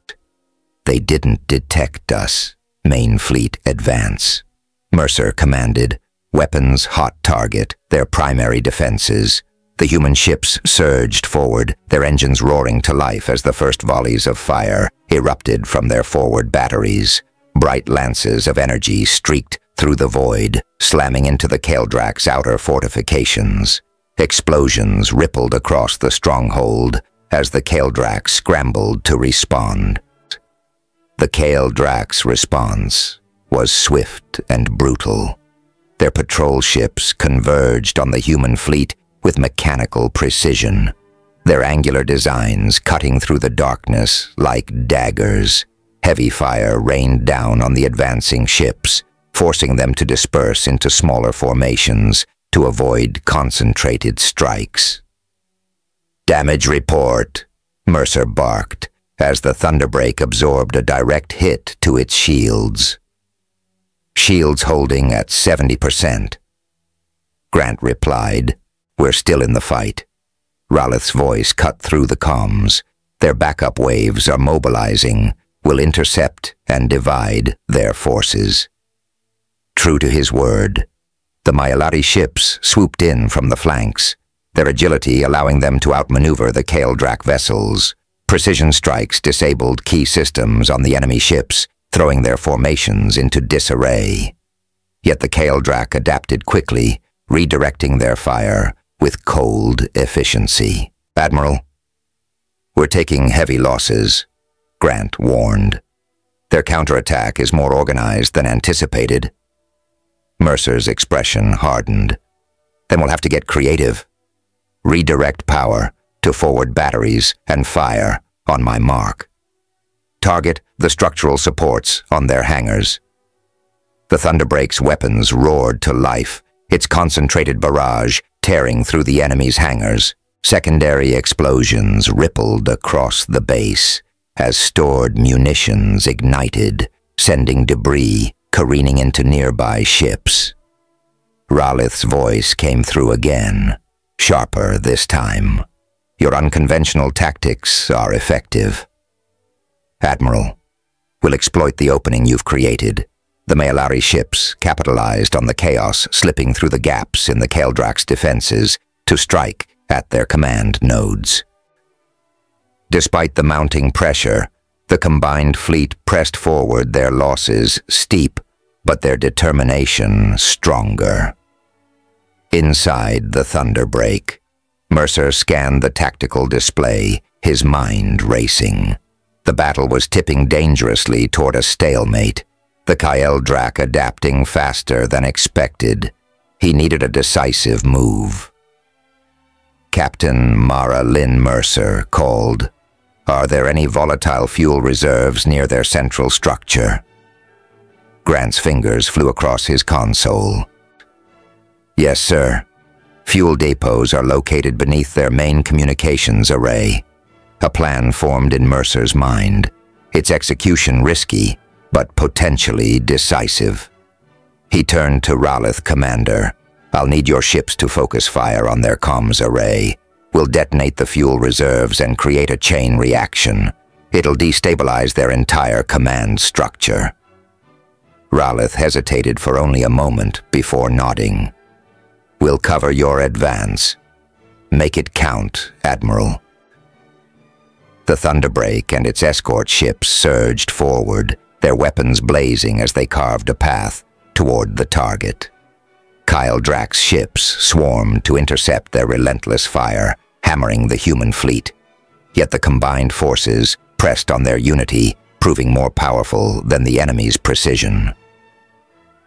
"They didn't detect us. Main fleet advance." Mercer commanded. Weapons hot target, their primary defenses. The human ships surged forward, their engines roaring to life as the first volleys of fire erupted from their forward batteries. Bright lances of energy streaked through the void, slamming into the Keldrak's outer fortifications. Explosions rippled across the stronghold as the Keldrak scrambled to respond. The Keldrak's response was swift and brutal. Their patrol ships converged on the human fleet with mechanical precision, their angular designs cutting through the darkness like daggers. Heavy fire rained down on the advancing ships, forcing them to disperse into smaller formations to avoid concentrated strikes. "Damage report," Mercer barked, as the Thunderbreak absorbed a direct hit to its shields. "Shields holding at 70%. Grant replied, "We're still in the fight." Raylith's voice cut through the comms. "Their backup waves are mobilizing. We'll intercept and divide their forces." True to his word, the Myalari ships swooped in from the flanks, their agility allowing them to outmaneuver the Keldrak vessels. Precision strikes disabled key systems on the enemy ships, throwing their formations into disarray. Yet the Keldrak adapted quickly, redirecting their fire with cold efficiency. "Admiral, we're taking heavy losses," Grant warned. "Their counterattack is more organized than anticipated." Mercer's expression hardened. "Then we'll have to get creative. Redirect power to forward batteries and fire on my mark. Target the structural supports on their hangars." The Thunderbreak's weapons roared to life, its concentrated barrage tearing through the enemy's hangars. Secondary explosions rippled across the base as stored munitions ignited, sending debris careening into nearby ships. Raylith's voice came through again, sharper this time. "Your unconventional tactics are effective. Admiral, we'll exploit the opening you've created." The Myalari ships capitalized on the chaos slipping through the gaps in the Keldrak's defenses to strike at their command nodes. Despite the mounting pressure, the combined fleet pressed forward, their losses steep, but their determination stronger. Inside the Thunderbreak, Mercer scanned the tactical display, his mind racing. The battle was tipping dangerously toward a stalemate, the Keldrak adapting faster than expected. He needed a decisive move. Captain Mara Lin Mercer called. "Are there any volatile fuel reserves near their central structure?" Grant's fingers flew across his console. "Yes, sir. Fuel depots are located beneath their main communications array." A plan formed in Mercer's mind, its execution risky, but potentially decisive. He turned to Raylith, "Commander, I'll need your ships to focus fire on their comms array. We'll detonate the fuel reserves and create a chain reaction. It'll destabilize their entire command structure. Ralith hesitated for only a moment before nodding. We'll cover your advance. Make it count, Admiral. The Thunderbreak and its escort ships surged forward, their weapons blazing as they carved a path toward the target. Kyle Drack's ships swarmed to intercept their relentless fire, hammering the human fleet. Yet the combined forces pressed on their unity, proving more powerful than the enemy's precision.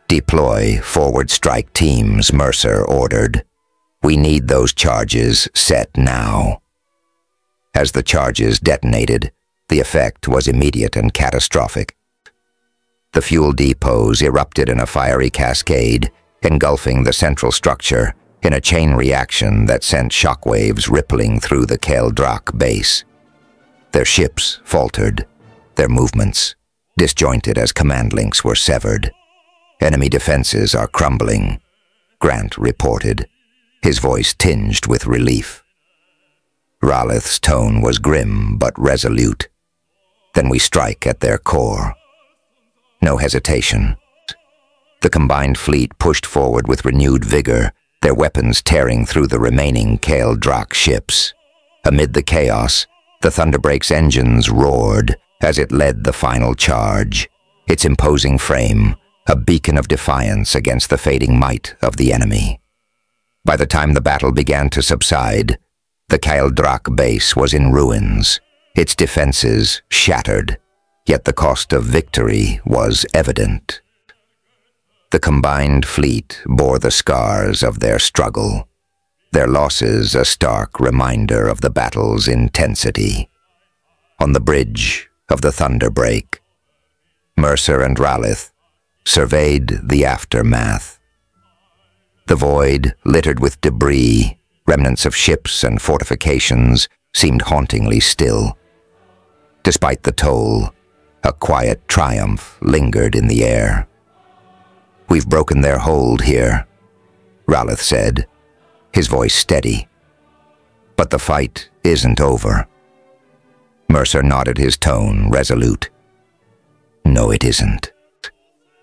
Deploy forward strike teams, Mercer ordered. We need those charges set now. As the charges detonated, the effect was immediate and catastrophic. The fuel depots erupted in a fiery cascade, engulfing the central structure in a chain reaction that sent shockwaves rippling through the Drak base. Their ships faltered, their movements disjointed as command links were severed. Enemy defenses are crumbling, Grant reported, his voice tinged with relief. Ralith's tone was grim but resolute. Then we strike at their core. No hesitation. The combined fleet pushed forward with renewed vigor, their weapons tearing through the remaining Drak ships. Amid the chaos, the Thunderbreak's engines roared as it led the final charge, its imposing frame a beacon of defiance against the fading might of the enemy. By the time the battle began to subside, the Drak base was in ruins, its defenses shattered, yet the cost of victory was evident. The combined fleet bore the scars of their struggle, their losses a stark reminder of the battle's intensity. On the bridge of the Thunderbreak, Mercer and Ralith surveyed the aftermath. The void, littered with debris, remnants of ships and fortifications, seemed hauntingly still. Despite the toll, a quiet triumph lingered in the air. We've broken their hold here, Ralith said, his voice steady. But the fight isn't over. Mercer nodded, his tone resolute. No, it isn't.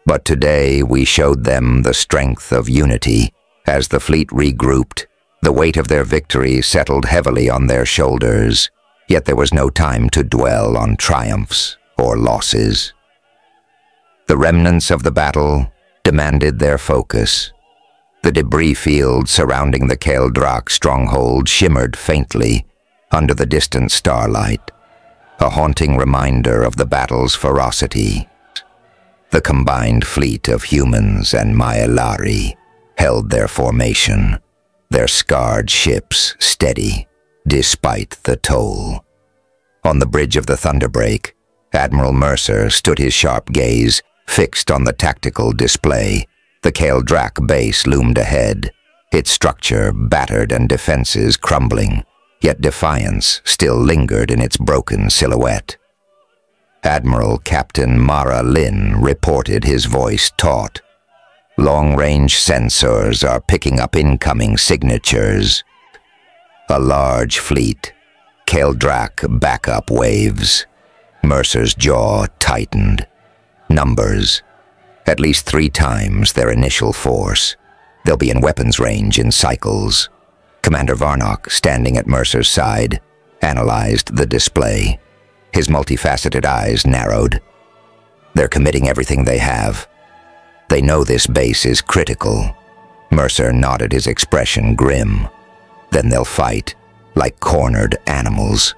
But today we showed them the strength of unity. As the fleet regrouped, the weight of their victory settled heavily on their shoulders, yet there was no time to dwell on triumphs or losses. The remnants of the battle demanded their focus. The debris field surrounding the Drak stronghold shimmered faintly under the distant starlight, a haunting reminder of the battle's ferocity. The combined fleet of humans and Maelari held their formation, their scarred ships steady despite the toll. On the bridge of the Thunderbreak, Admiral Mercer stood, his sharp gaze fixed on the tactical display. The Drak base loomed ahead, its structure battered and defenses crumbling, yet defiance still lingered in its broken silhouette. Admiral Captain Mara Lin reported, his voice taut. Long-range sensors are picking up incoming signatures. A large fleet, Drak backup waves. Mercer's jaw tightened. Numbers, at least 3 times their initial force. They'll be in weapons range in cycles. Commander Varnock, standing at Mercer's side, analyzed the display. His multifaceted eyes narrowed. They're committing everything they have. They know this base is critical. Mercer nodded, his expression grim. Then they'll fight, like cornered animals.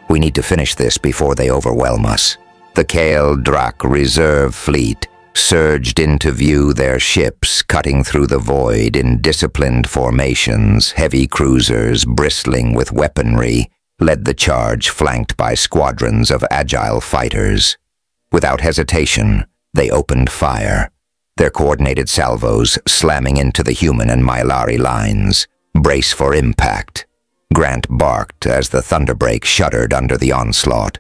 We need to finish this before they overwhelm us. The Drak reserve fleet surged into view, their ships cutting through the void in disciplined formations. Heavy cruisers bristling with weaponry led the charge, flanked by squadrons of agile fighters. Without hesitation, they opened fire, their coordinated salvos slamming into the human and Maelari lines. Brace for impact, Grant barked as the Thunderbreak shuddered under the onslaught.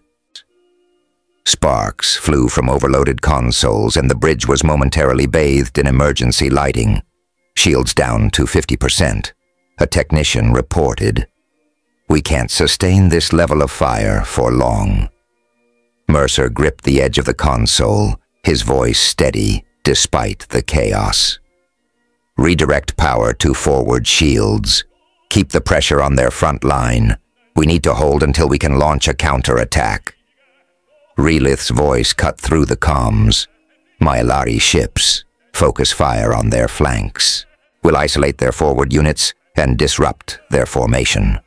Sparks flew from overloaded consoles, and the bridge was momentarily bathed in emergency lighting. Shields down to 50%, a technician reported. We can't sustain this level of fire for long. Mercer gripped the edge of the console, his voice steady despite the chaos. Redirect power to forward shields. Keep the pressure on their front line. We need to hold until we can launch a counterattack. Relith's voice cut through the comms. Myalari ships. Focus fire on their flanks. We'll isolate their forward units and disrupt their formation.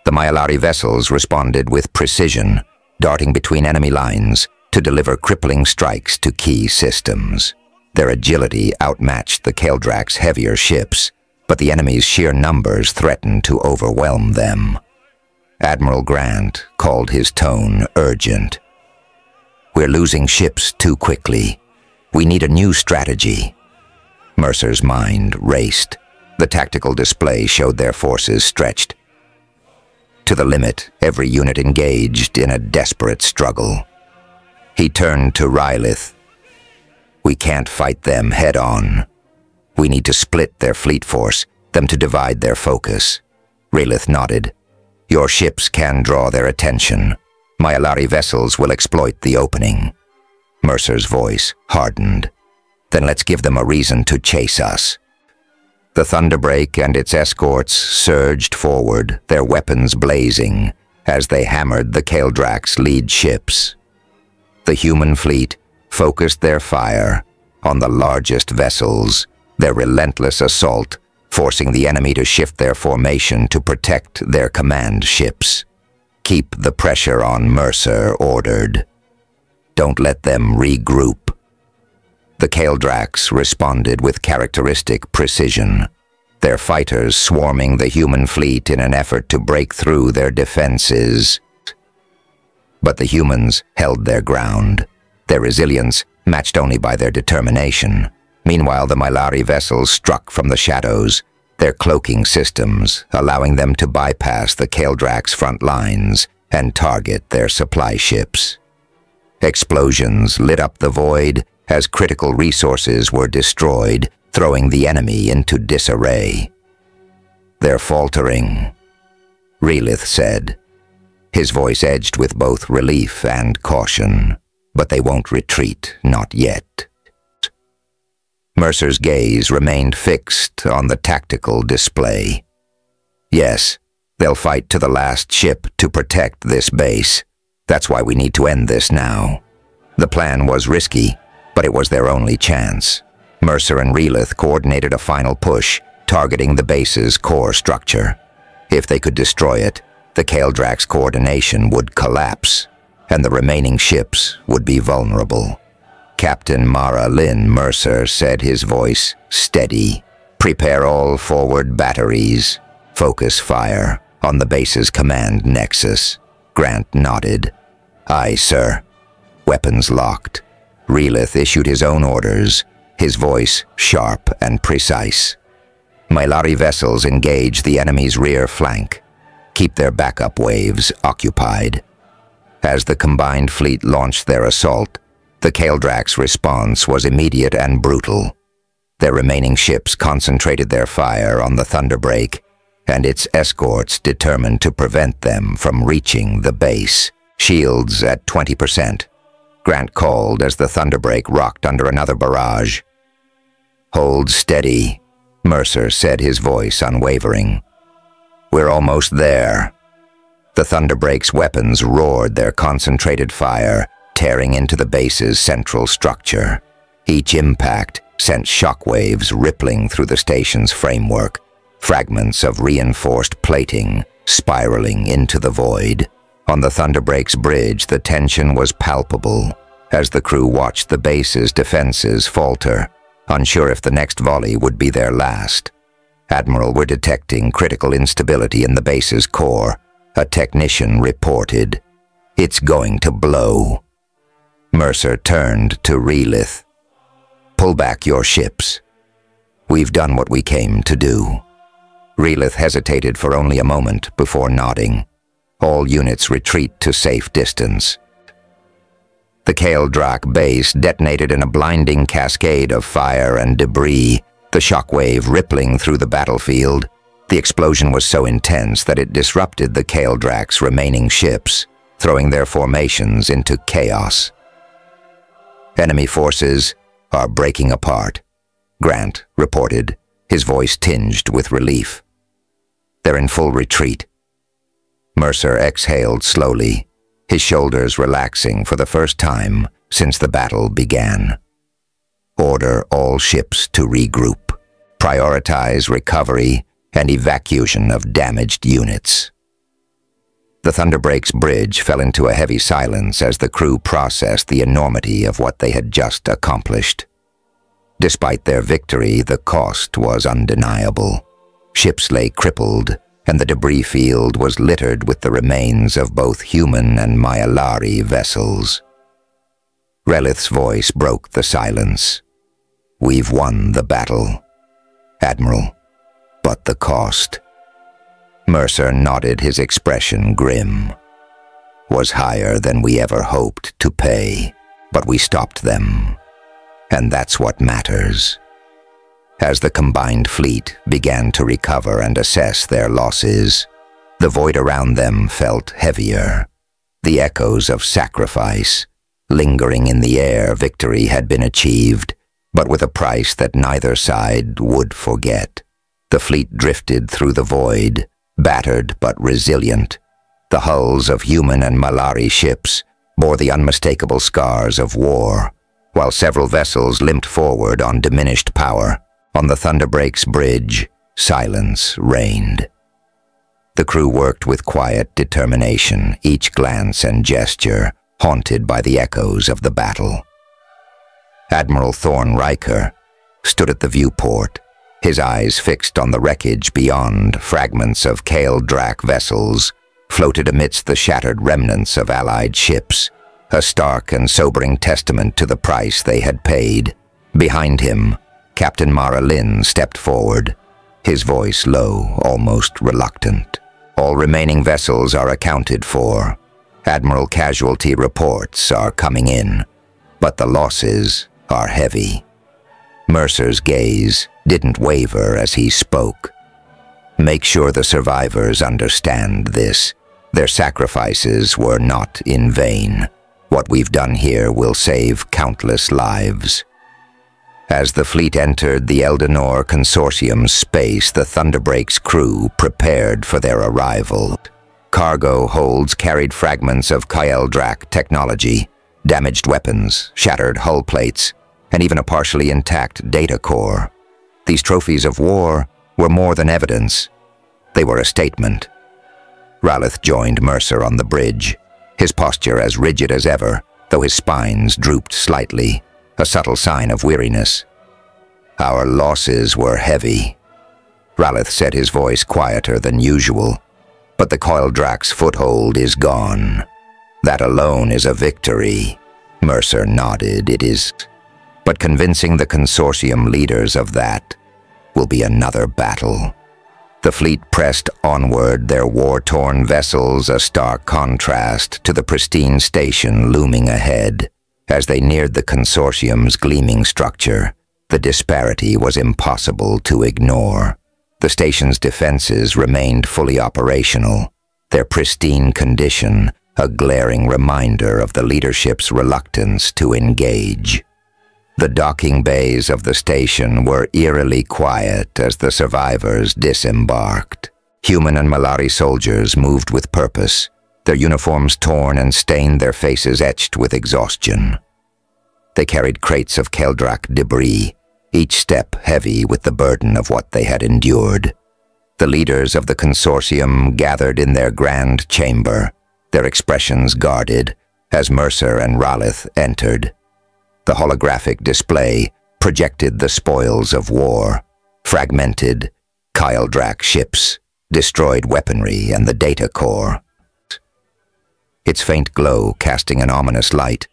The Myalari vessels responded with precision, darting between enemy lines to deliver crippling strikes to key systems. Their agility outmatched the Keldrak's heavier ships, but the enemy's sheer numbers threatened to overwhelm them. Admiral Grant called his tone urgent. We're losing ships too quickly. We need a new strategy. Mercer's mind raced. The tactical display showed their forces stretched to the limit, every unit engaged in a desperate struggle. He turned to Rylith. We can't fight them head-on. We need to split their fleet force, them to divide their focus. Rylith nodded. Your ships can draw their attention. Myalari vessels will exploit the opening. Mercer's voice hardened. Then let's give them a reason to chase us. The Thunderbreak and its escorts surged forward, their weapons blazing, as they hammered the Keldrak's lead ships. The human fleet focused their fire on the largest vessels, their relentless assault forcing the enemy to shift their formation to protect their command ships. Keep the pressure on, Mercer ordered. Don't let them regroup. The Keldrak's responded with characteristic precision, their fighters swarming the human fleet in an effort to break through their defenses. But the humans held their ground, their resilience matched only by their determination. Meanwhile, the Myalari vessels struck from the shadows, their cloaking systems allowing them to bypass the Keldrak's front lines and target their supply ships. Explosions lit up the void as critical resources were destroyed, throwing the enemy into disarray. They're faltering, Relith said, his voice edged with both relief and caution. But they won't retreat, not yet. Mercer's gaze remained fixed on the tactical display. Yes, they'll fight to the last ship to protect this base. That's why we need to end this now. The plan was risky, but it was their only chance. Mercer and Relith coordinated a final push, targeting the base's core structure. If they could destroy it, the Keldrak's coordination would collapse, and the remaining ships would be vulnerable. Captain Mara Lynn Mercer said, his voice steady. Prepare all forward batteries. Focus fire on the base's command nexus. Grant nodded. Aye, sir. Weapons locked. Relith issued his own orders, his voice sharp and precise. Myalari vessels engage the enemy's rear flank. Keep their backup waves occupied. As the combined fleet launched their assault, the Keldrak's response was immediate and brutal. Their remaining ships concentrated their fire on the Thunderbreak, and its escorts determined to prevent them from reaching the base. Shields at 20%. Grant called as the Thunderbreak rocked under another barrage. Hold steady, Mercer said, his voice unwavering. We're almost there. The Thunderbreak's weapons roared their concentrated fire, tearing into the base's central structure. Each impact sent shockwaves rippling through the station's framework, fragments of reinforced plating spiraling into the void. On the Thunderbreak's bridge, the tension was palpable as the crew watched the base's defenses falter, unsure if the next volley would be their last. Admiral were detecting critical instability in the base's core. A technician reported, "It's going to blow." Mercer turned to Relith. "Pull back your ships. We've done what we came to do." Relith hesitated for only a moment before nodding. All units retreat to safe distance. The Keldrak base detonated in a blinding cascade of fire and debris, the shockwave rippling through the battlefield. The explosion was so intense that it disrupted the Kaldrak's remaining ships, throwing their formations into chaos. "Enemy forces are breaking apart," Grant reported, his voice tinged with relief. "They're in full retreat." Mercer exhaled slowly, his shoulders relaxing for the first time since the battle began. "Order all ships to regroup. Prioritize recovery and evacuation of damaged units." The Thunderbreak's bridge fell into a heavy silence as the crew processed the enormity of what they had just accomplished. Despite their victory, the cost was undeniable. Ships lay crippled, and the debris field was littered with the remains of both human and Myalari vessels. Relith's voice broke the silence. "We've won the battle, Admiral, but the cost." Mercer nodded, his expression grim. "Was higher than we ever hoped to pay, but we stopped them, and that's what matters." As the combined fleet began to recover and assess their losses, the void around them felt heavier. The echoes of sacrifice, lingering in the air. Victory had been achieved, but with a price that neither side would forget. The fleet drifted through the void, battered but resilient. The hulls of human and Myalari ships bore the unmistakable scars of war, while several vessels limped forward on diminished power. On the Thunderbreak's bridge, silence reigned. The crew worked with quiet determination, each glance and gesture haunted by the echoes of the battle. Admiral Thorn Riker stood at the viewport, his eyes fixed on the wreckage beyond. Fragments of Kaldrak vessels floated amidst the shattered remnants of Allied ships, a stark and sobering testament to the price they had paid. Behind him, Captain Mara Lin stepped forward, his voice low, almost reluctant. "All remaining vessels are accounted for. Admiral casualty reports are coming in, but the losses are heavy." Mercer's gaze didn't waver as he spoke. "Make sure the survivors understand this. Their sacrifices were not in vain. What we've done here will save countless lives." As the fleet entered the Eldanor Consortium's space, the Thunderbreak's crew prepared for their arrival. Cargo holds carried fragments of Kaldrak technology, damaged weapons, shattered hull plates, and even a partially intact data core. These trophies of war were more than evidence. They were a statement. Ralith joined Mercer on the bridge, his posture as rigid as ever, though his spines drooped slightly, a subtle sign of weariness. "Our losses were heavy," Ralith said, his voice quieter than usual. "But the Kaldrak's foothold is gone. That alone is a victory." Mercer nodded. "It is. But convincing the Consortium leaders of that will be another battle." The fleet pressed onward, their war-torn vessels a stark contrast to the pristine station looming ahead. As they neared the Consortium's gleaming structure, the disparity was impossible to ignore. The station's defenses remained fully operational, their pristine condition a glaring reminder of the leadership's reluctance to engage. The docking bays of the station were eerily quiet as the survivors disembarked. Human and Myalari soldiers moved with purpose, their uniforms torn and stained, their faces etched with exhaustion. They carried crates of Kaldrak debris, each step heavy with the burden of what they had endured. The leaders of the Consortium gathered in their grand chamber, their expressions guarded, as Mercer and Ralith entered. The holographic display projected the spoils of war, fragmented Kaldrak ships, destroyed weaponry, and the data core. Its faint glow casting an ominous light,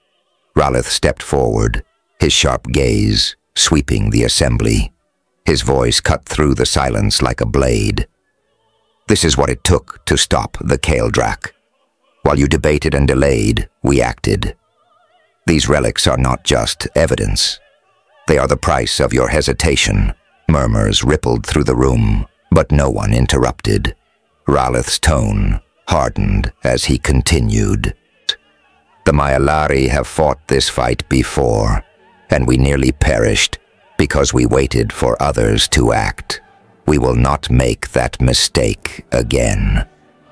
Ralith stepped forward, his sharp gaze sweeping the assembly. His voice cut through the silence like a blade. "This is what it took to stop the Kaldrak. While you debated and delayed, we acted. These relics are not just evidence. They are the price of your hesitation." Murmurs rippled through the room, But no one interrupted. Ralith's tone hardened as he continued. The Myalari have fought this fight before, and we nearly perished because we waited for others to act. We will not make that mistake again.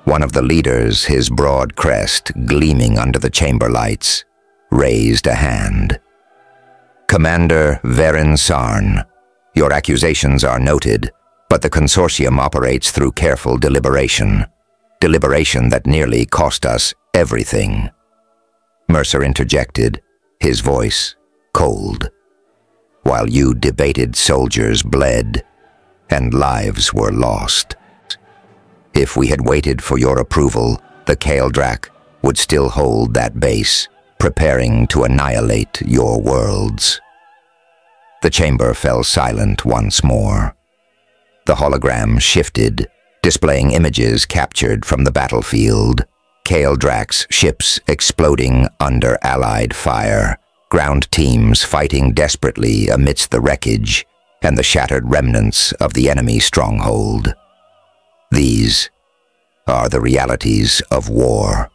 One of the leaders, his broad crest gleaming under the chamber lights, raised a hand. Commander Veren Sarn, your accusations are noted, but the consortium operates through careful deliberation. Deliberation that nearly cost us everything. Mercer interjected, his voice cold. While you debated, soldiers bled, and lives were lost. If we had waited for your approval, the Kaeldrak would still hold that base, preparing to annihilate your worlds. The chamber fell silent once more. The hologram shifted, displaying images captured from the battlefield. Kaeldrak's ships exploding under Allied fire, ground teams fighting desperately amidst the wreckage and the shattered remnants of the enemy stronghold. These are the realities of war,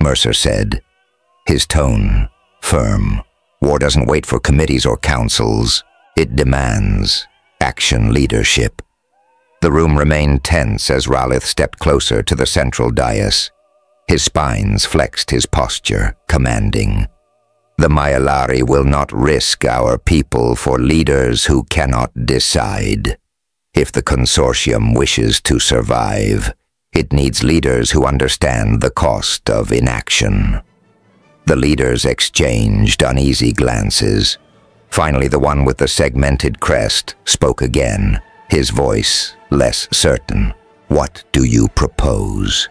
Mercer said, his tone firm. War doesn't wait for committees or councils. It demands action leadership. The room remained tense as Ralith stepped closer to the central dais. His spines flexed, his posture commanding. The Myalari will not risk our people for leaders who cannot decide. If the consortium wishes to survive, it needs leaders who understand the cost of inaction. The leaders exchanged uneasy glances. Finally, the one with the segmented crest spoke again, his voice less certain. What do you propose?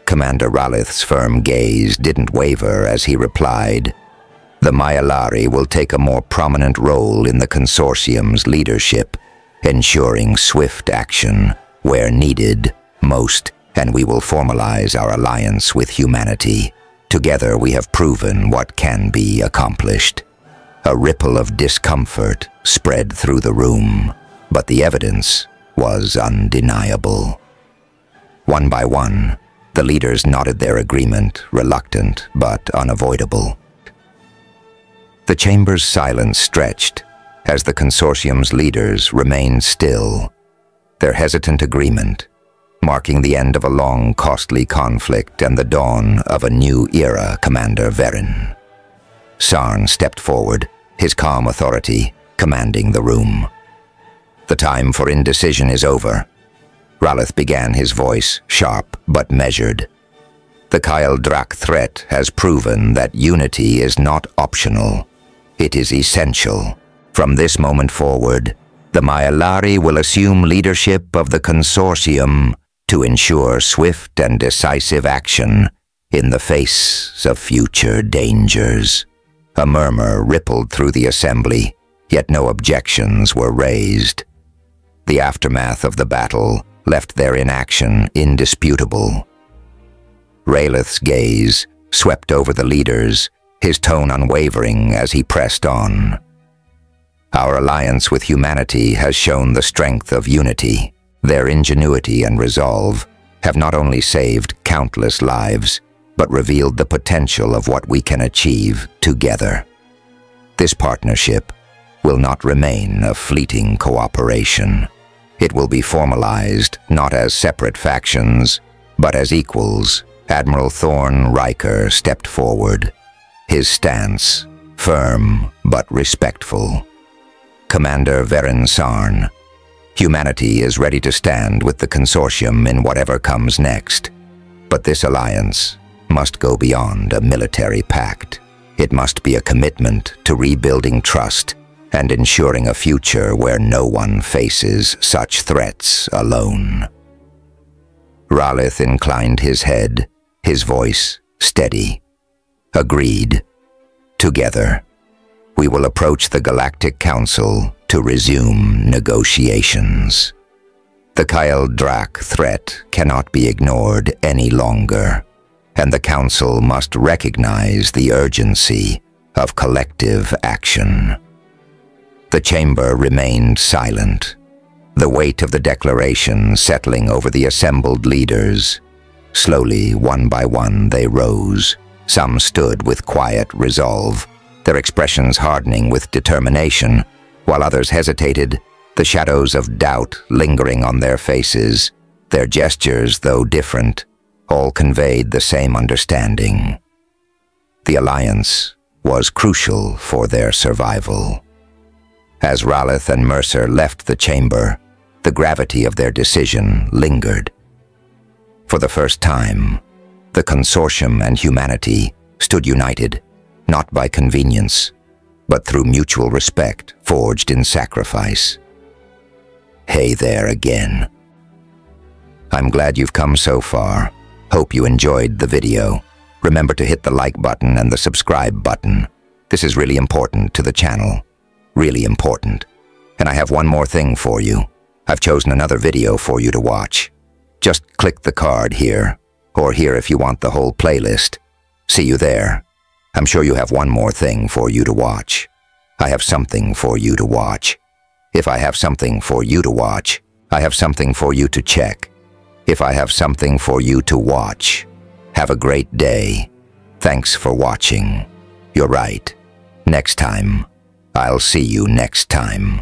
Commander Ralith's firm gaze didn't waver as he replied, the Myalari will take a more prominent role in the consortium's leadership, ensuring swift action where needed most, and we will formalize our alliance with humanity. Together we have proven what can be accomplished. A ripple of discomfort spread through the room, but the evidence was undeniable. One by one, the leaders nodded their agreement, reluctant but unavoidable. The chamber's silence stretched as the consortium's leaders remained still, their hesitant agreement marking the end of a long, costly conflict and the dawn of a new era. Commander Veren Sarn stepped forward, his calm authority commanding the room. The time for indecision is over. Ralith began, his voice sharp but measured. The Kaeldrak threat has proven that unity is not optional. It is essential. From this moment forward, the Myalari will assume leadership of the consortium to ensure swift and decisive action in the face of future dangers. A murmur rippled through the assembly, yet no objections were raised. The aftermath of the battle left their inaction indisputable. Ralith's gaze swept over the leaders, his tone unwavering as he pressed on. Our alliance with humanity has shown the strength of unity. Their ingenuity and resolve have not only saved countless lives, but revealed the potential of what we can achieve together. This partnership will not remain a fleeting cooperation. It will be formalized not as separate factions, but as equals. Admiral Thorn Riker stepped forward, his stance firm but respectful. Commander Veren Sarn, humanity is ready to stand with the consortium in whatever comes next. But this alliance must go beyond a military pact. It must be a commitment to rebuilding trust and ensuring a future where no one faces such threats alone. Ralith inclined his head, his voice steady. Agreed. Together, we will approach the Galactic Council to resume negotiations. The Kaeldrak threat cannot be ignored any longer, and the Council must recognize the urgency of collective action. The chamber remained silent, the weight of the declaration settling over the assembled leaders. Slowly, one by one, they rose. Some stood with quiet resolve, their expressions hardening with determination, while others hesitated, the shadows of doubt lingering on their faces. Their gestures, though different, all conveyed the same understanding. The alliance was crucial for their survival. As Ralith and Mercer left the chamber, the gravity of their decision lingered. For the first time, the consortium and humanity stood united, not by convenience, but through mutual respect forged in sacrifice. Hey there again. I'm glad you've come so far. Hope you enjoyed the video. Remember to hit the like button and the subscribe button. This is really important to the channel. Really important. And I have one more thing for you. I've chosen another video for you to watch. Just click the card here, or here if you want the whole playlist. See you there. I'm sure you have one more thing for you to watch. I have something for you to watch. If I have something for you to watch, I have something for you to check. If I have something for you to watch, have a great day. Thanks for watching. You're right. Next time. I'll see you next time.